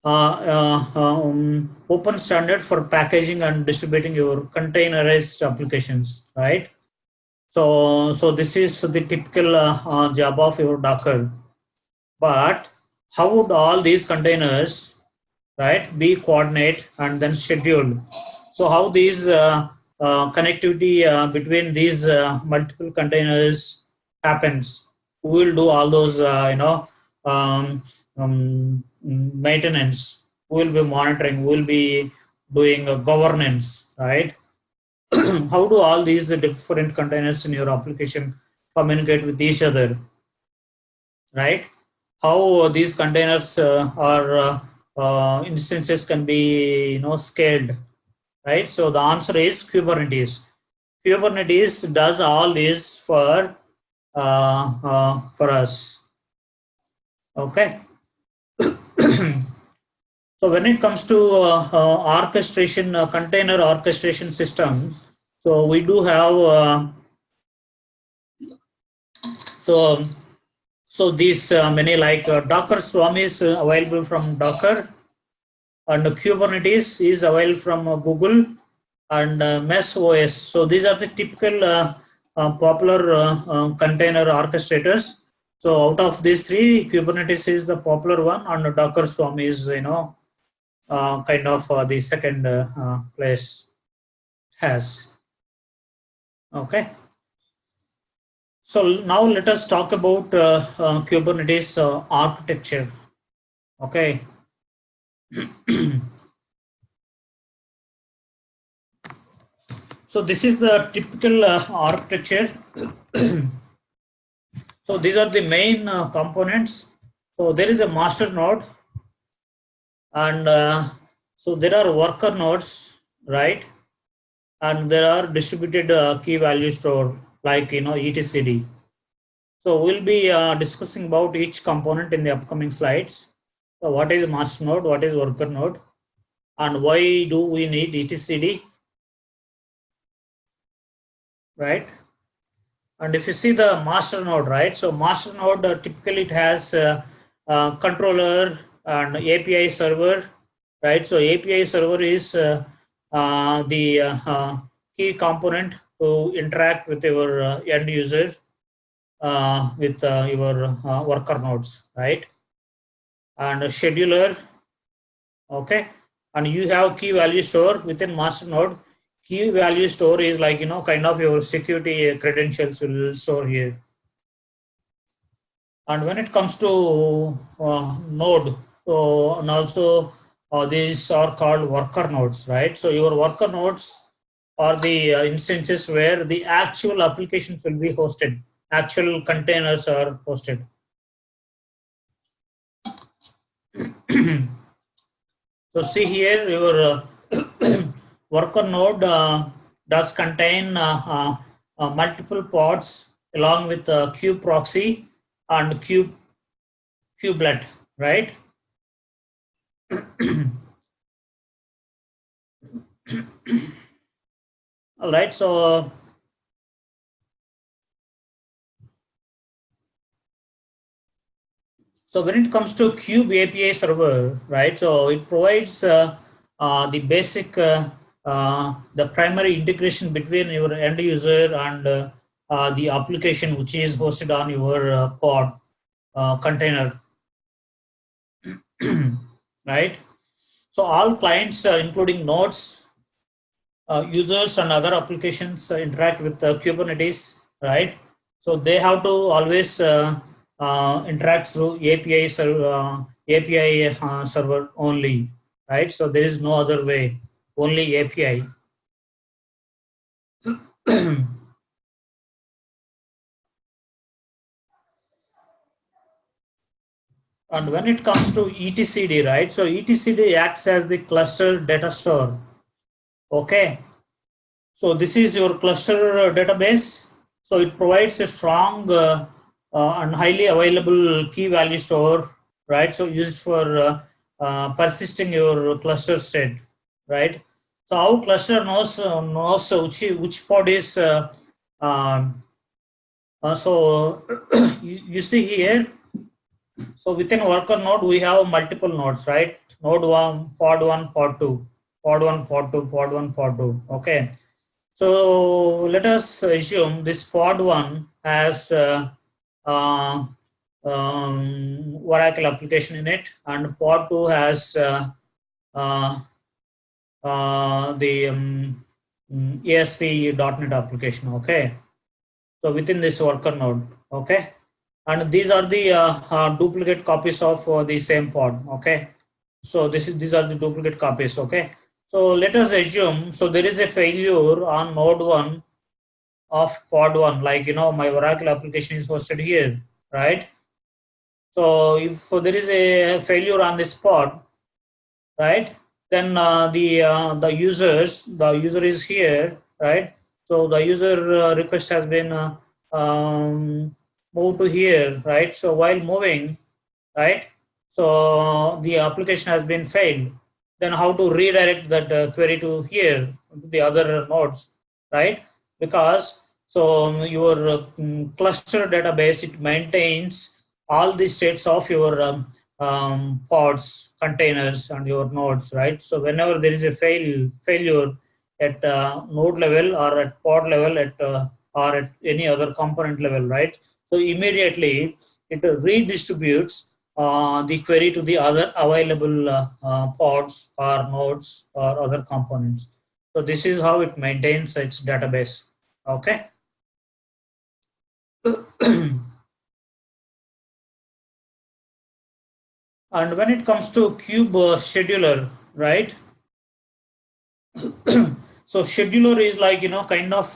open standard for packaging and distributing your containerized applications, right? So this is the typical job of your Docker. But how would all these containers, right, be coordinate and then scheduled? So how these connectivity between these multiple containers happens? Who will do all those maintenance? Who will be monitoring? Who will be doing governance, right? How do all these different containers in your application communicate with each other, right? How these containers instances can be scaled, right? So the answer is Kubernetes. Kubernetes does all this for us. Okay. So when it comes to orchestration, container orchestration systems, so we do have so so these many like Docker Swarm is available from Docker, and Kubernetes is available from Google, and Mesh OS. So these are the typical popular container orchestrators. So out of these three, Kubernetes is the popular one, and Docker Swarm is kind of the second place has. Okay. So now let us talk about Kubernetes architecture. Okay. So this is the typical architecture. So these are the main components. So there is a master node, and so there are worker nodes, right? And there are distributed key value store like etcd. So we'll be discussing about each component in the upcoming slides. So what is master node, what is worker node, and why do we need etcd, right? And if you see the master node, right? So master node typically it has controller and API server, right? So API server is the key component to interact with your end user with your worker nodes, right? And a scheduler, okay. And you have key value store within master node. Key value store is like kind of your security credentials will store here. And when it comes to node, so and also these are called worker nodes, right? So your worker nodes are the instances where the actual applications will be hosted, actual containers are hosted. So see here, your worker node does contain multiple pods along with kube proxy and kubelet, right? All right, so when it comes to Kube API server, right? So it provides the basic, the primary integration between your end user and the application which is hosted on your pod container, right? So all clients, including nodes, users and other applications interact with Kubernetes, right? So they have to always interact through API server only, right? So there is no other way, only API. And when it comes to etcd, right? So etcd acts as the cluster data store. Okay. So this is your cluster database. So it provides a strong and highly available key value store, right? So used for persisting your cluster state, right? So our cluster knows which pod is. So you see here. So within worker node we have multiple nodes, right? Node 1, pod 2, pod 1, pod 2, pod 1, pod 2. Okay. So let us assume this pod 1 has Oracle application in it, and pod 2 has the ASP.NET application. Okay. So within this worker node, okay. And these are the duplicate copies of the same pod. Okay. So these are the duplicate copies. Okay. So let us assume, so there is a failure on node 1 of pod 1, like my Oracle application is hosted here, right? So if there is a failure on this pod, right, then the user is here, right? So the user request has been moved to here, right? So while moving, right, So the application has been failed. Then how to redirect that query to here, to the other nodes, right? Because your cluster database, it maintains all the states of your pods, containers, and your nodes, right? So whenever there is a failure at node level or at pod level or at any other component level, right? So immediately it redistributes the query to the other available pods or nodes or other components. So this is how it maintains its database. Okay. And when it comes to kube scheduler, right? So scheduler is like, kind of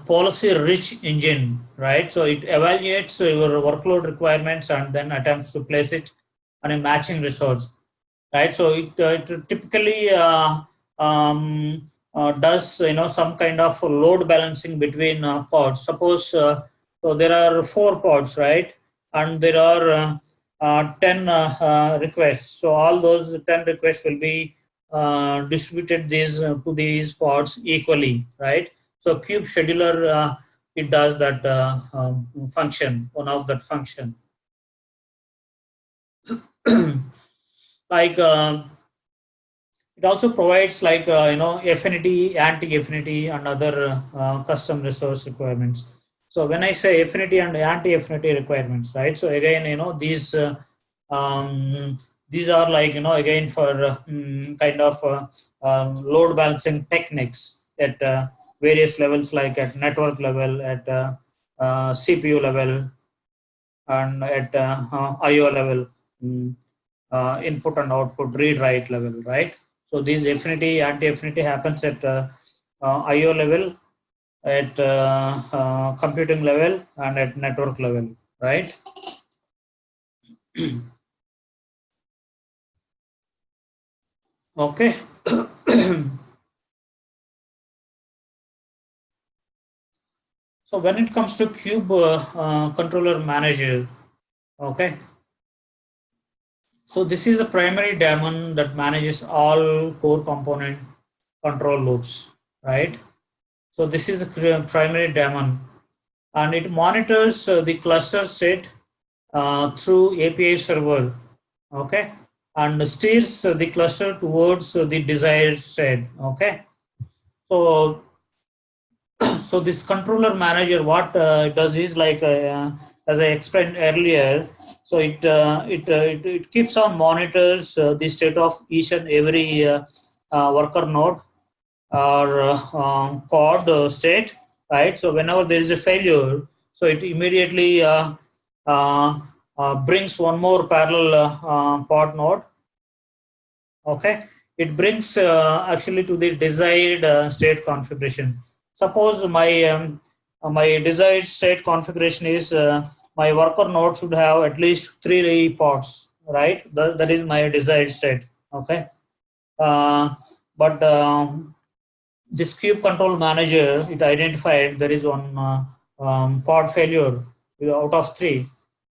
policy rich engine, right? So it evaluates your workload requirements and then attempts to place it on a matching resource, right? So it typically does some kind of load balancing between pods. Suppose so there are 4 pods, right? And there are 10 requests. So all those 10 requests will be distributed to these pods equally, right? So kube scheduler it does that function, one of that function. Like it also provides like affinity, anti-affinity, and other custom resource requirements. So when I say affinity and anti-affinity requirements, right? So again, these are like again for kind of load balancing techniques at various levels, like at network level, at CPU level, and at IO level. Input and output read write level, right? So these affinity, anti-affinity happens at IO level, at computing level, and at network level, right? Okay. So when it comes to kube controller manager, okay. So this is the primary daemon that manages all core component control loops, right? So this is the primary daemon, and it monitors the cluster state through API server, okay, and steers the cluster towards the desired state, okay. So, so this controller manager, what it does is like, as I explained earlier, so it keeps on monitors the state of each and every worker node or pod state, right? So whenever there is a failure, so it immediately brings one more parallel pod node. Okay, it brings actually to the desired state configuration. Suppose my desired state configuration is my worker node should have at least 3 pods, right? That is my desired state. Okay, but this kube control manager, it identified there is one pod failure out of 3.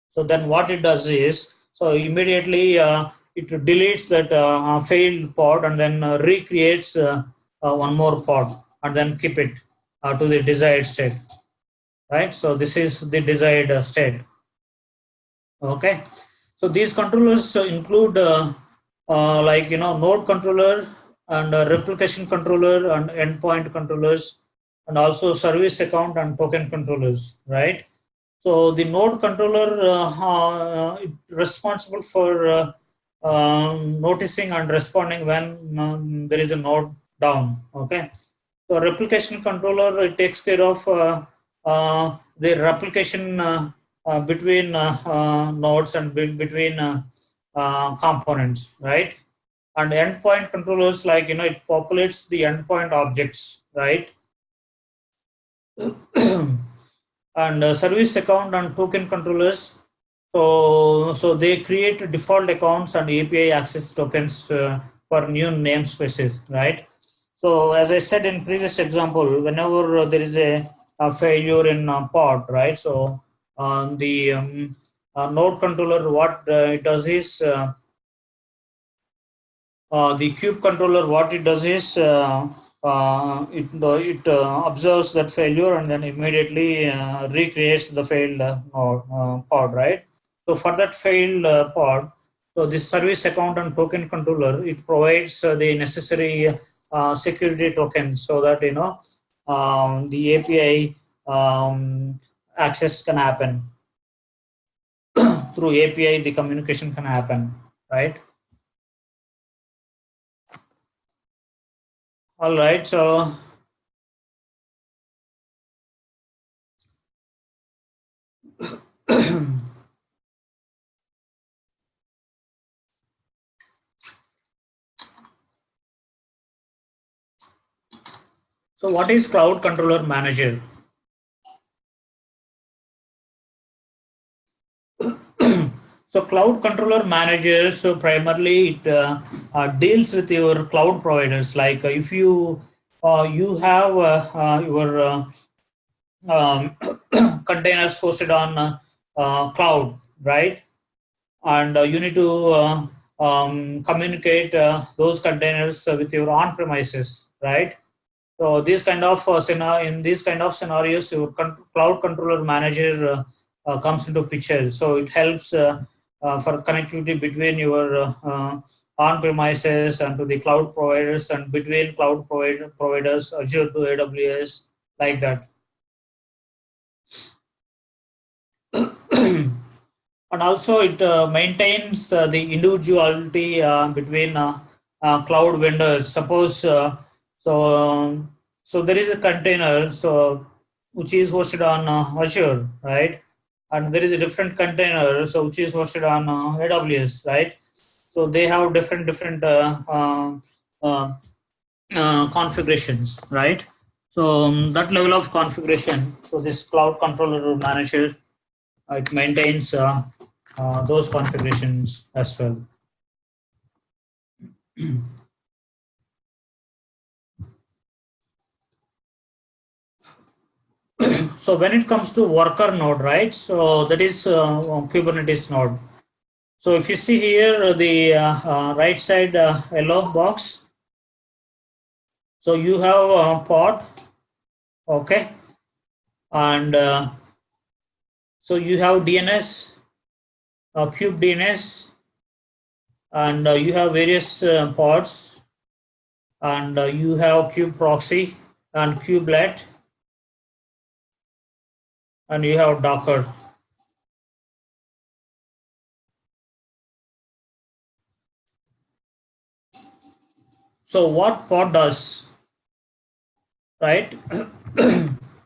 So then what it does is, so immediately it deletes that failed pod and then recreates one more pod and then keep it to the desired state, right? So this is the desired state. Okay, so these controllers include like node controller and replication controller and endpoint controllers, and also service account and token controllers, right? So the node controller responsible for noticing and responding when there is a node down. Okay, so replication controller, it takes care of the replication between nodes and between components, right? And endpoint controllers, like it populates the endpoint objects, right? And service account and token controllers, so they create default accounts and API access tokens for new namespaces, right? So as I said in previous example, whenever there is a failure in pod, right? So the Node controller, what it does is the kube controller, what it does is it observes that failure and then immediately recreates the failed pod, right? So for that failed pod, so this service account and token controller, it provides the necessary security tokens so that the API access can happen. Through API, the communication can happen, right? All right, so so what is Cloud Controller Manager? So Cloud Controller Manager, so primarily it deals with your cloud providers. Like if you you have your containers hosted on cloud, right? And you need to communicate those containers with your on-premises, right? So these kind of in these kind of scenarios, your Cloud Controller Manager comes into picture. So it helps for connectivity between your on-premises and to the cloud providers, and between cloud providers, Azure to AWS, like that. And also it maintains the individuality between cloud vendors. Suppose so there is a container which is hosted on Azure, right? And there is a different container which is hosted on AWS, right? So they have different configurations, right? So that level of configuration. So this Cloud Controller Manager, it maintains those configurations as well. So when it comes to worker node, right? So that is Kubernetes node. So if you see here the right side yellow box, so you have a pod, okay, and so you have DNS, kube DNS, and you have various pods, and you have kube proxy and kubelet, and you have Docker. So what pod does, right?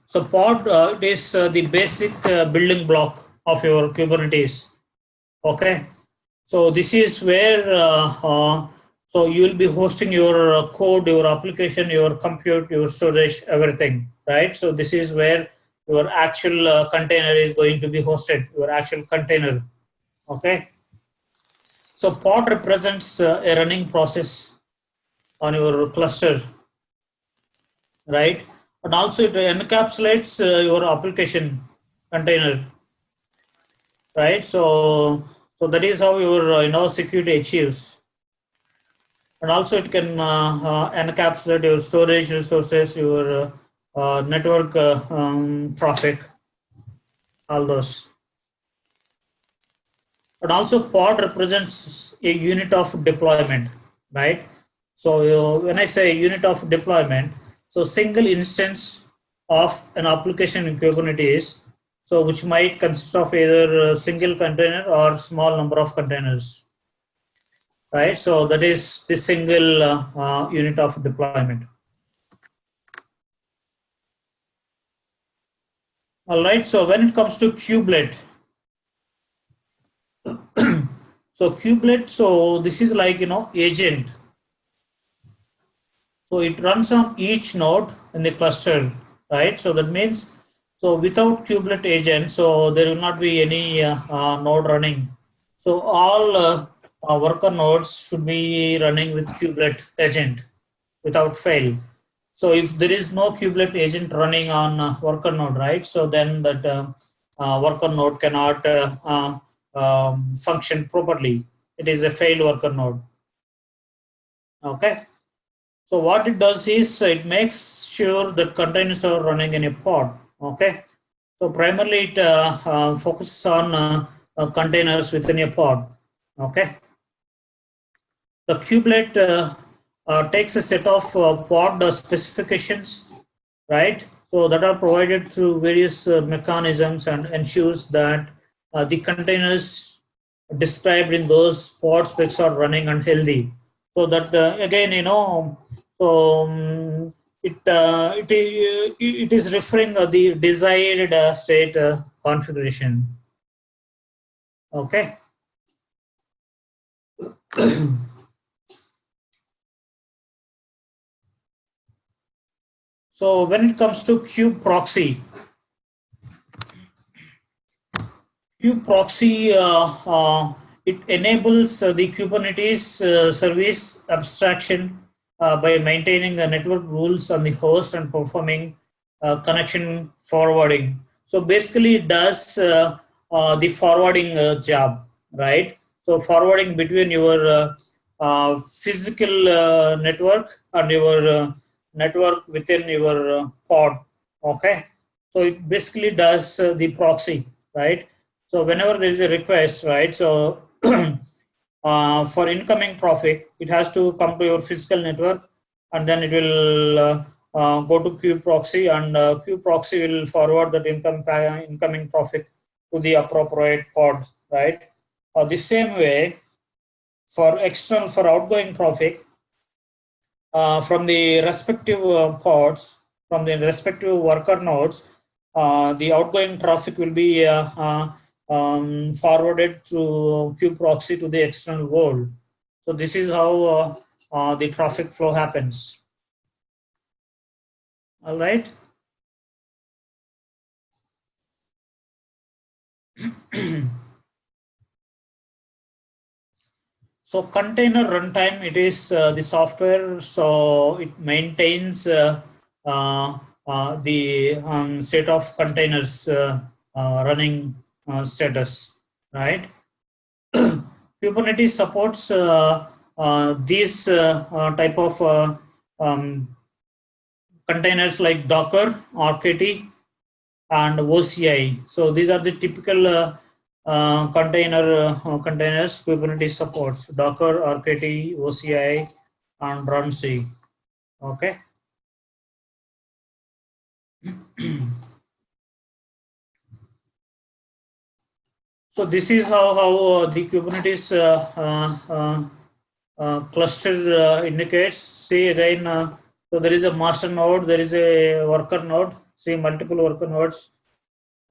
So pod it is the basic building block of your Kubernetes. Okay, so this is where so you will be hosting your code, your application, your compute, your storage, everything, right? So this is where your actual container is going to be hosted, your actual container. Okay, so pod represents a running process on your cluster, right? And also it encapsulates your application container, right? So that is how your security achieves. And also it can encapsulate your storage resources, your network traffic, all those. And also pod represents a unit of deployment, right? So when I say unit of deployment, so single instance of an application in Kubernetes, so which might consist of either a single container or small number of containers, right? So that is the single unit of deployment. All right, so when it comes to kubelet, so kubelet, so this is like, agent. So it runs on each node in the cluster, right? So that means, so without kubelet agent, so there will not be any node running. So all worker nodes should be running with kubelet agent without fail. So if there is no kubelet agent running on worker node, right? So then that worker node cannot function properly. It is a failed worker node. Okay. So what it does is it makes sure that containers are running in a pod. Okay. So primarily it focuses on containers within a pod. Okay. The kubelet takes a set of pod specifications, right? So that are provided through various mechanisms and ensures that the containers described in those pod specs are running and healthy. So that again, so it is referring the desired state configuration. Okay. So when it comes to kube proxy, Proxy it enables the Kubernetes service abstraction by maintaining the network rules on the host and performing connection forwarding. So basically, it does the forwarding job, right? So forwarding between your physical network and your network within your pod. Okay, so it basically does the proxy, right? So whenever there is a request, right? So for incoming traffic, it has to come to your physical network, and then it will go to kube proxy, and kube proxy will forward that incoming traffic to the appropriate pod, right? The same way for outgoing traffic from the respective pods, from the respective worker nodes, the outgoing traffic will be forwarded through kube proxy to the external world. So this is how the traffic flow happens. All right. So container runtime, it is the software, so it maintains the state of containers running status, right? Kubernetes supports these type of containers like Docker, RKT, and OCI. So these are the typical containers Kubernetes supports: Docker, RKT, OCI, and RunC. Okay. So this is how the Kubernetes cluster indicates. See again, so there is a master node, there is a worker node. See multiple worker nodes,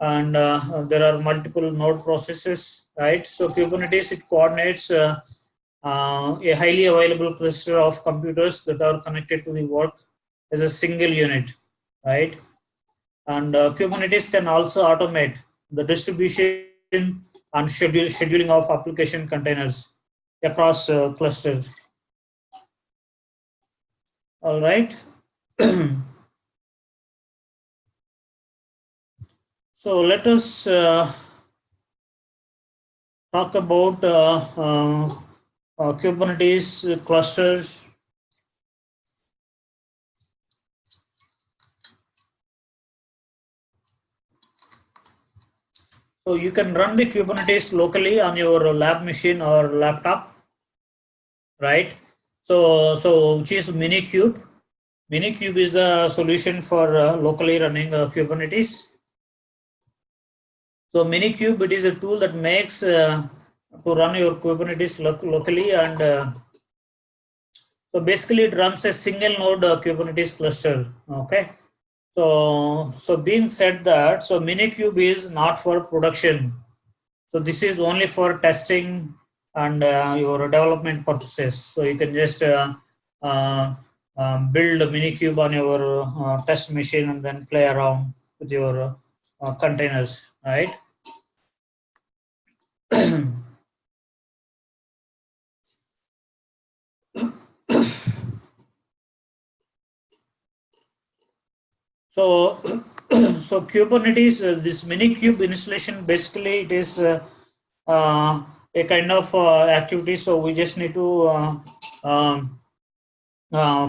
and there are multiple node processes, right? So Kubernetes, it coordinates a highly available cluster of computers that are connected to the work as a single unit, right? And Kubernetes can also automate the distribution and scheduling of application containers across clusters. All right. So let us talk about Kubernetes clusters. So you can run the Kubernetes locally on your lab machine or laptop, right? So which is Minikube. Minikube is the solution for locally running Kubernetes. So Minikube, it is a tool that makes to run your Kubernetes locally, and so basically it runs a single node Kubernetes cluster. Okay. So being said that, so Minikube is not for production. So this is only for testing and your development purposes. So you can just build a Minikube on your test machine and then play around with your containers, right? So, so Kubernetes, this Minikube installation, basically it is a kind of activity. So we just need to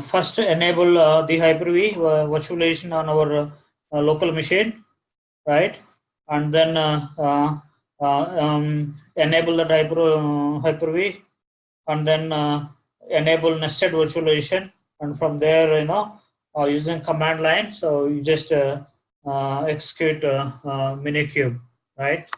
first enable the Hyper-V virtualization on our local machine, right? And then enable that Hyper-V, and then enable nested virtualization, and from there, using command line, so you just execute minikube, right?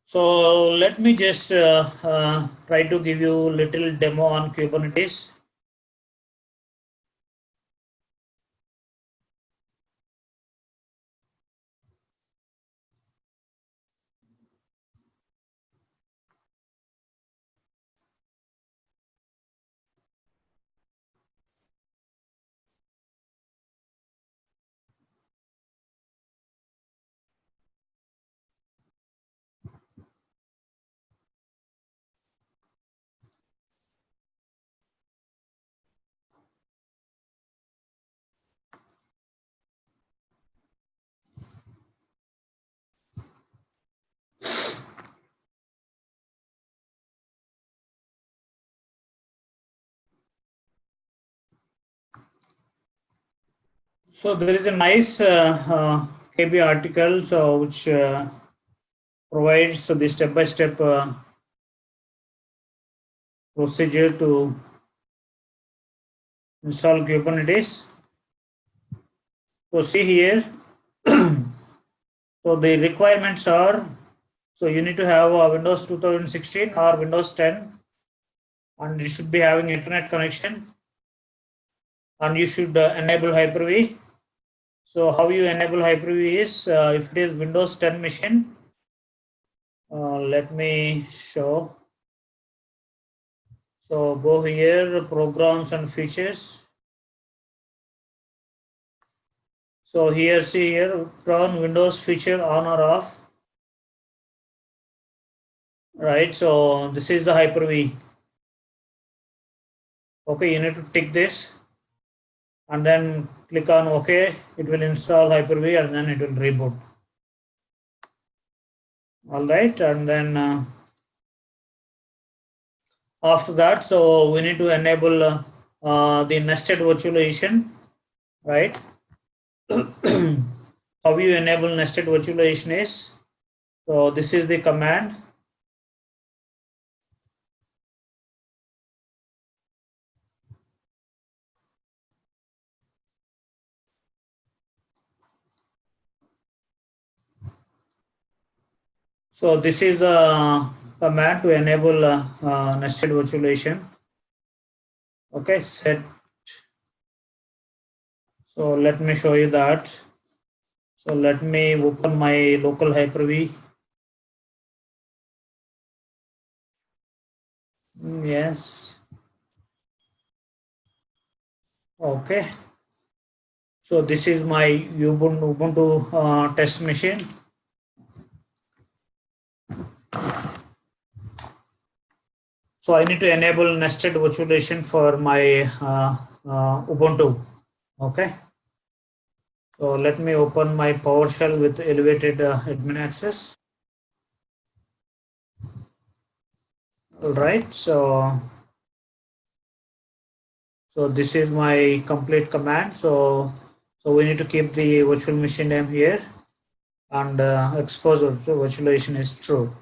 So let me just try to give you a little demo on Kubernetes. So there is a nice KPI article, so which provides the step-by-step procedure to install Kubernetes. So see here, so the requirements are, so you need to have Windows 2016 or Windows 10, and you should be having internet connection, and you should enable Hyper-V. So how you enable Hyper-V is, if it is Windows 10 machine, let me show. So go here, programs and features. So here, see here, turn Windows feature on or off. Right, so this is the Hyper-V. Okay, you need to tick this and then click on OK. It will install Hyper-V and then it will reboot. All right, and then after that, so we need to enable the nested virtualization, right? How you enable nested virtualization is, so this is the command. So this is the command to enable nested virtualization. Okay, set. So let me show you that. So let me open my local Hyper-V. Yes. Okay. So this is my Ubuntu test machine. So I need to enable nested virtualization for my Ubuntu. Okay. So let me open my PowerShell with elevated admin access. All right. So this is my complete command. So we need to keep the virtual machine name here, and expose virtualization is true.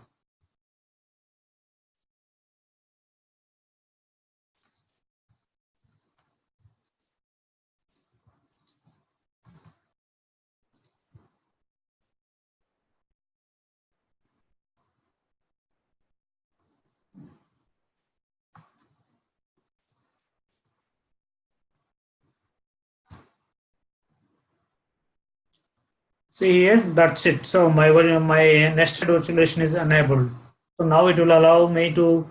See here, that's it. So my nested virtualization is enabled. So now it will allow me to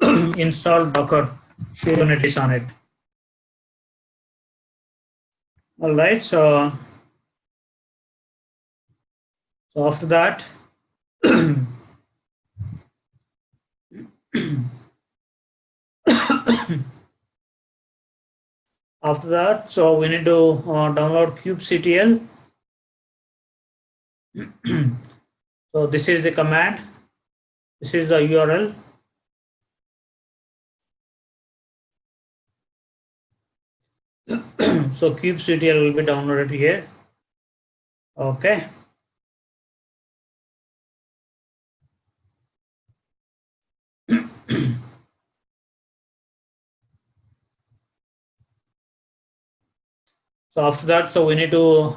install Docker Kubernetes on it. All right. So after that, so we need to download kubectl. So this is the command. This is the URL. So kubectl will be downloaded here. Okay. So after that, so we need to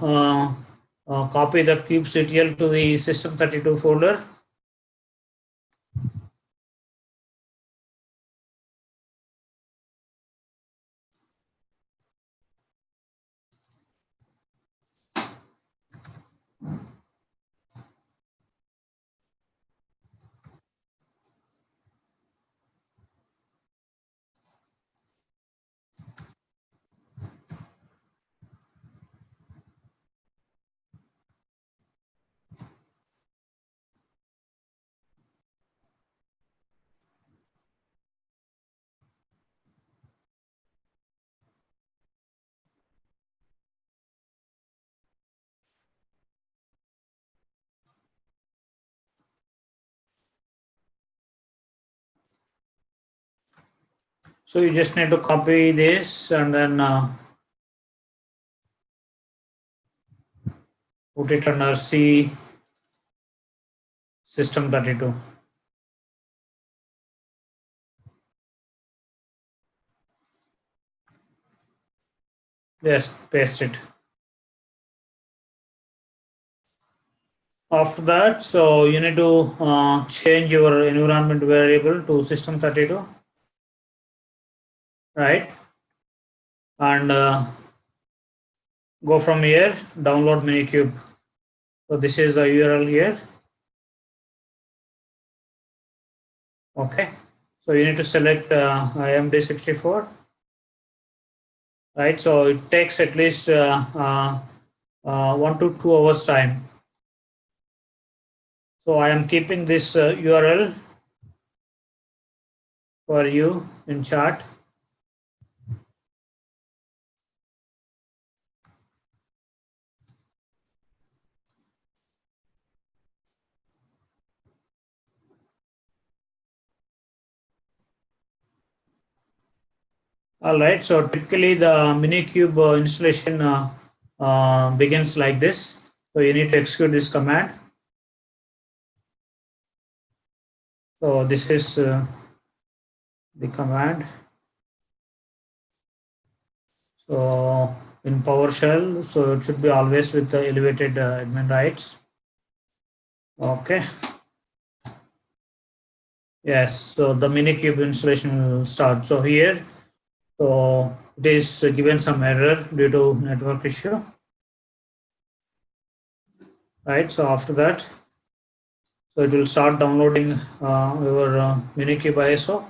copy that kubectl to the system32 folder. So you just need to copy this and then put it under C system32. Just paste it. After that, so you need to change your environment variable to system32, right? And go from here, download Minikube. So this is the URL here. Okay. So you need to select IMD64, right? So it takes at least 1 to 2 hours time. So I am keeping this URL for you in chat. All right. So typically the Minikube installation begins like this. So you need to execute this command. So this is the command. So in PowerShell, so it should be always with the elevated admin rights. Okay. Yes. So the Minikube installation will start. So here, so it is given some error due to network issue. Right. So after that, so it will start downloading your Minikube ISO,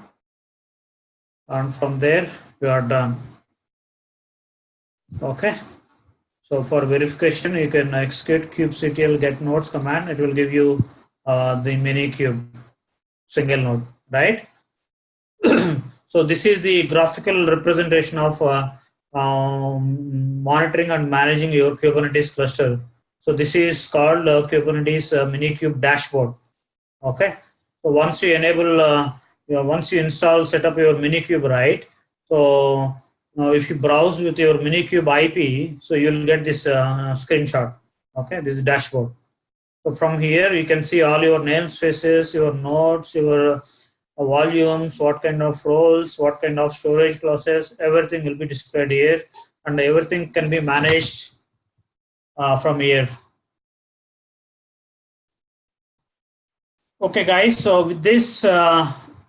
and from there we are done. Okay. So for verification, you can execute kubectl get nodes command. It will give you the Minikube single node, right? So this is the graphical representation of monitoring and managing your Kubernetes cluster. So this is called Kubernetes Minikube dashboard. Okay. So once you enable, once you install, set up your Minikube, right? So now if you browse with your Minikube IP, so you'll get this screenshot. Okay, this is dashboard. So from here, you can see all your namespaces, your nodes, your volumes, what kind of roles, what kind of storage classes, everything will be displayed here, and everything can be managed from here. Okay, guys. So with this, so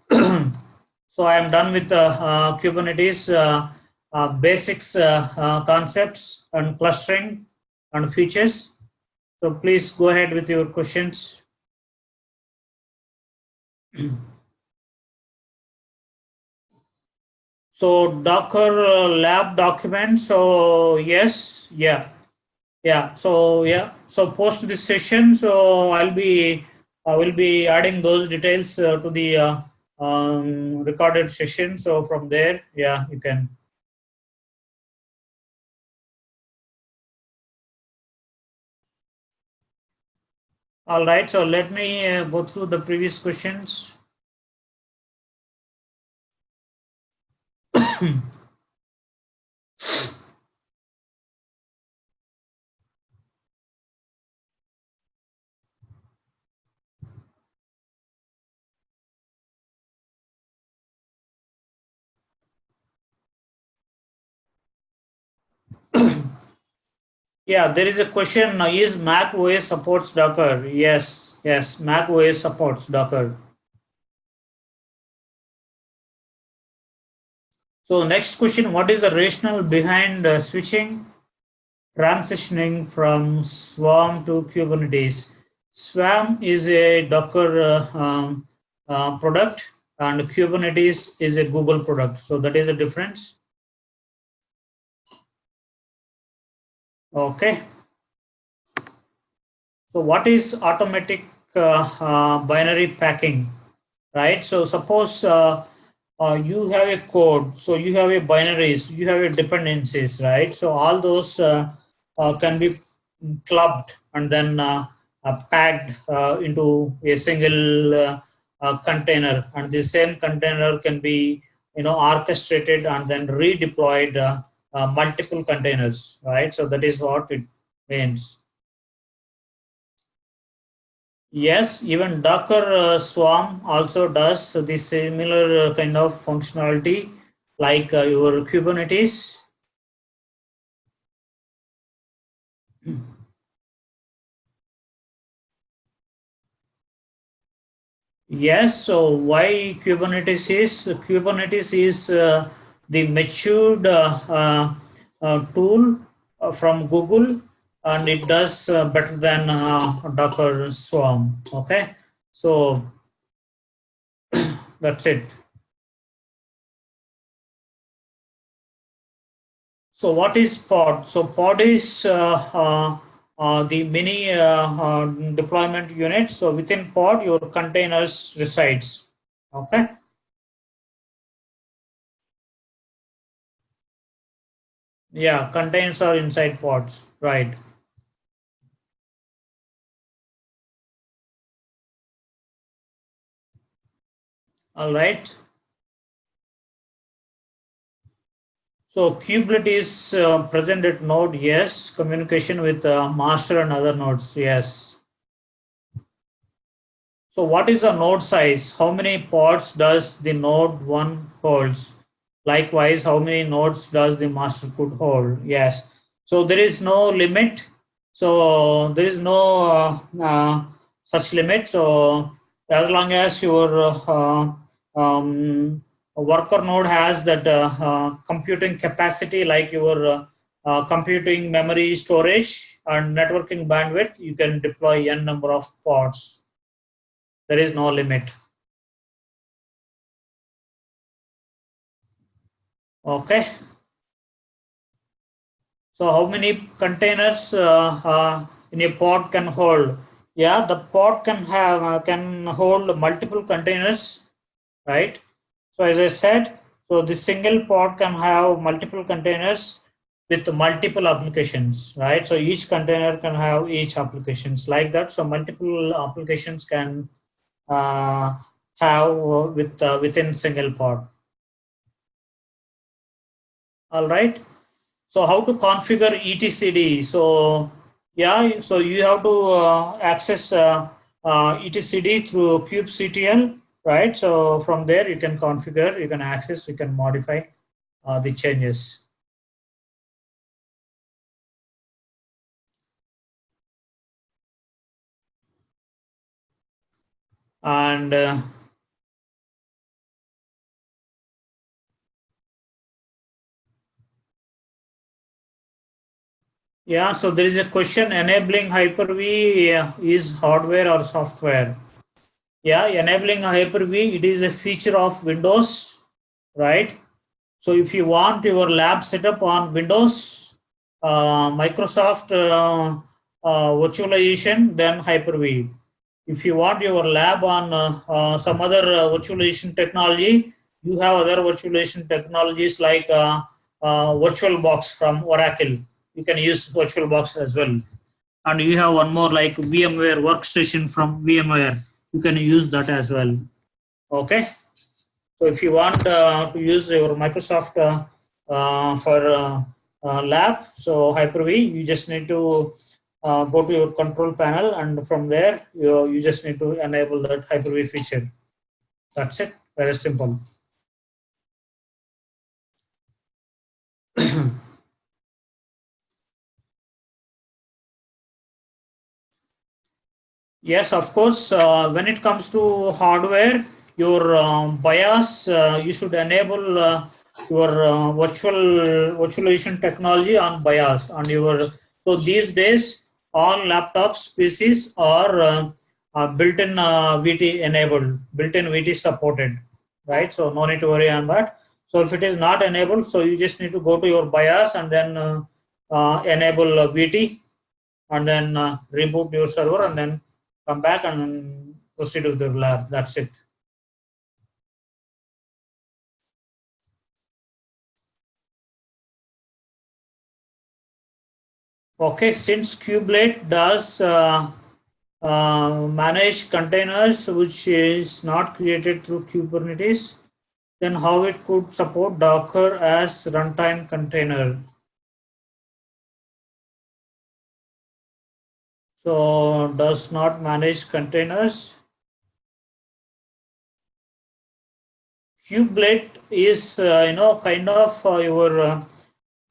I am done with the Kubernetes basics, concepts, and clustering and features. So please go ahead with your questions. So Docker lab document. So yes, yeah. So yeah. So post this session. So I will be adding those details to the recorded session. So from there, yeah, you can. All right, so let me go through the previous questions. Yeah, there is a question now. Is Mac OS supports Docker? Yes, yes, Mac OS supports Docker. So next question, what is the rationale behind switching, transitioning from Swarm to Kubernetes? Swarm is a Docker product and Kubernetes is a Google product. So that is the difference. Okay. So what is automatic binary packing, right? So suppose you have a code, so you have a binaries, you have a dependencies, right? So all those can be clubbed and then packed into a single container, and the same container can be orchestrated and then redeployed multiple containers, right? So that is what it means. Yes, even Docker Swarm also does the similar kind of functionality like your Kubernetes. Yes, so why Kubernetes is the matured tool from Google, and it does better than Docker Swarm. Okay, so that's it. So what is pod? So pod is the mini deployment unit. So within pod, your containers resides. Okay. Yeah, containers are inside pods. Right. All right. So kubelet is present at node. Yes. Communication with master and other nodes. Yes. So what is the node size? How many pods does the node 1 holds? Likewise, how many nodes does the master could hold? Yes. So there is no limit. So there is no such limit. So as long as your worker node has that computing capacity, like your computing memory storage and networking bandwidth, you can deploy n number of pods. There is no limit. Okay. So how many containers in a pod can hold? Yeah, the pod can hold multiple containers, right? So as I said, so the single pod can have multiple containers with multiple applications, right? So each container can have each applications like that. So multiple applications can have within single pod. All right. So how to configure etcd? So yeah, so you have to access etcd through kubectl, right? So from there you can configure, you can access, you can modify the changes. And yeah, so there is a question, enabling Hyper-V is hardware or software? Yeah, enabling Hyper-V, it is a feature of Windows, right? So if you want your lab setup on Windows, Microsoft virtualization, then Hyper-V. If you want your lab on some other virtualization technology, you have other virtualization technologies like VirtualBox from Oracle. You can use VirtualBox as well. and you have one more like VMware workstation from VMware. You can use that as well. Okay. So if you want to use your Microsoft for lab, so Hyper-V, you just need to go to your control panel, and from there you just need to enable that Hyper-V feature. That's it. Very simple. Yes, of course. When it comes to hardware, your BIOS, you should enable your virtualization technology on BIOS on your. So these days, all laptops, PCs are built-in VT enabled, built-in VT supported, right? So no need to worry on that. So if it is not enabled, so you just need to go to your BIOS and then enable VT, and then reboot your server, and then come back and proceed with the lab. That's it. Okay, since Kubelet does manage containers which is not created through Kubernetes, then how it could support Docker as runtime container? So does not manage containers. Kubelet is kind of your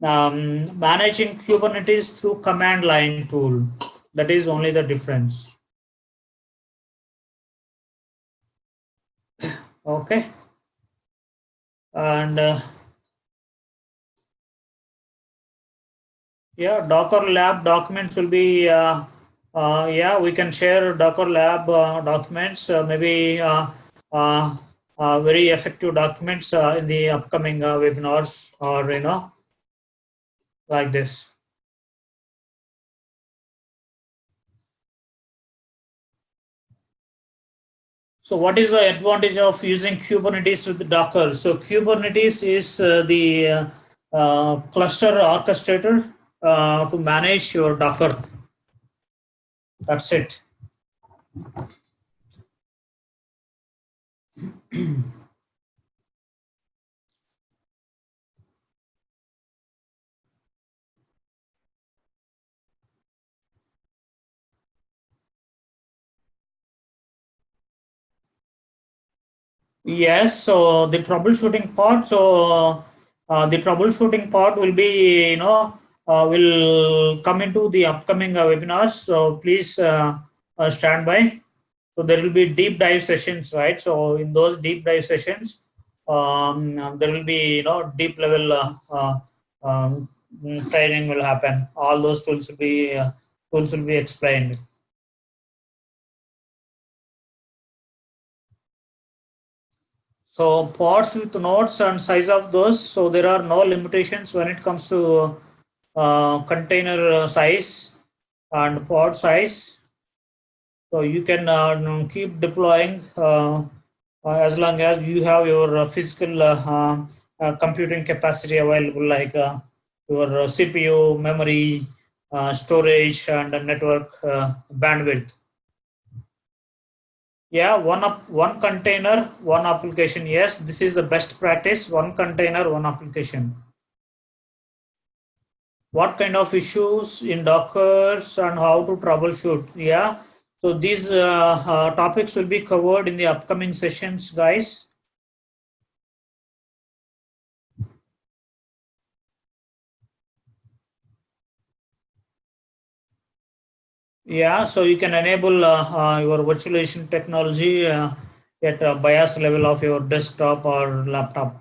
managing Kubernetes through command line tool. That is only the difference. Okay. And yeah, Docker lab documents will be, yeah, we can share Docker lab documents, maybe very effective documents in the upcoming webinars, or, like this. So what is the advantage of using Kubernetes with Docker? So Kubernetes is the cluster orchestrator to manage your Docker. That's it. Yes, so the troubleshooting part. So the troubleshooting part will be, will come into the upcoming webinars. So please stand by. So there will be deep dive sessions, right? So in those deep dive sessions, there will be, deep level training will happen. All those tools will be explained. So pods with nodes and size of those. So there are no limitations when it comes to container size and pod size. So you can keep deploying as long as you have your physical computing capacity available, like your CPU, memory, storage, and network bandwidth. Yeah, one container, one application. Yes, this is the best practice. One container, one application. What kind of issues in Docker and how to troubleshoot? Yeah, so these topics will be covered in the upcoming sessions, guys. Yeah, so you can enable your virtualization technology at a BIOS level of your desktop or laptop.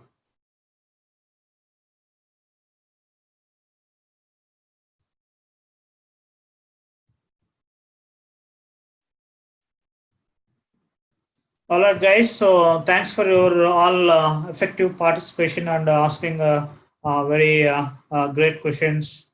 All right, guys. So thanks for your all effective participation and asking very great questions.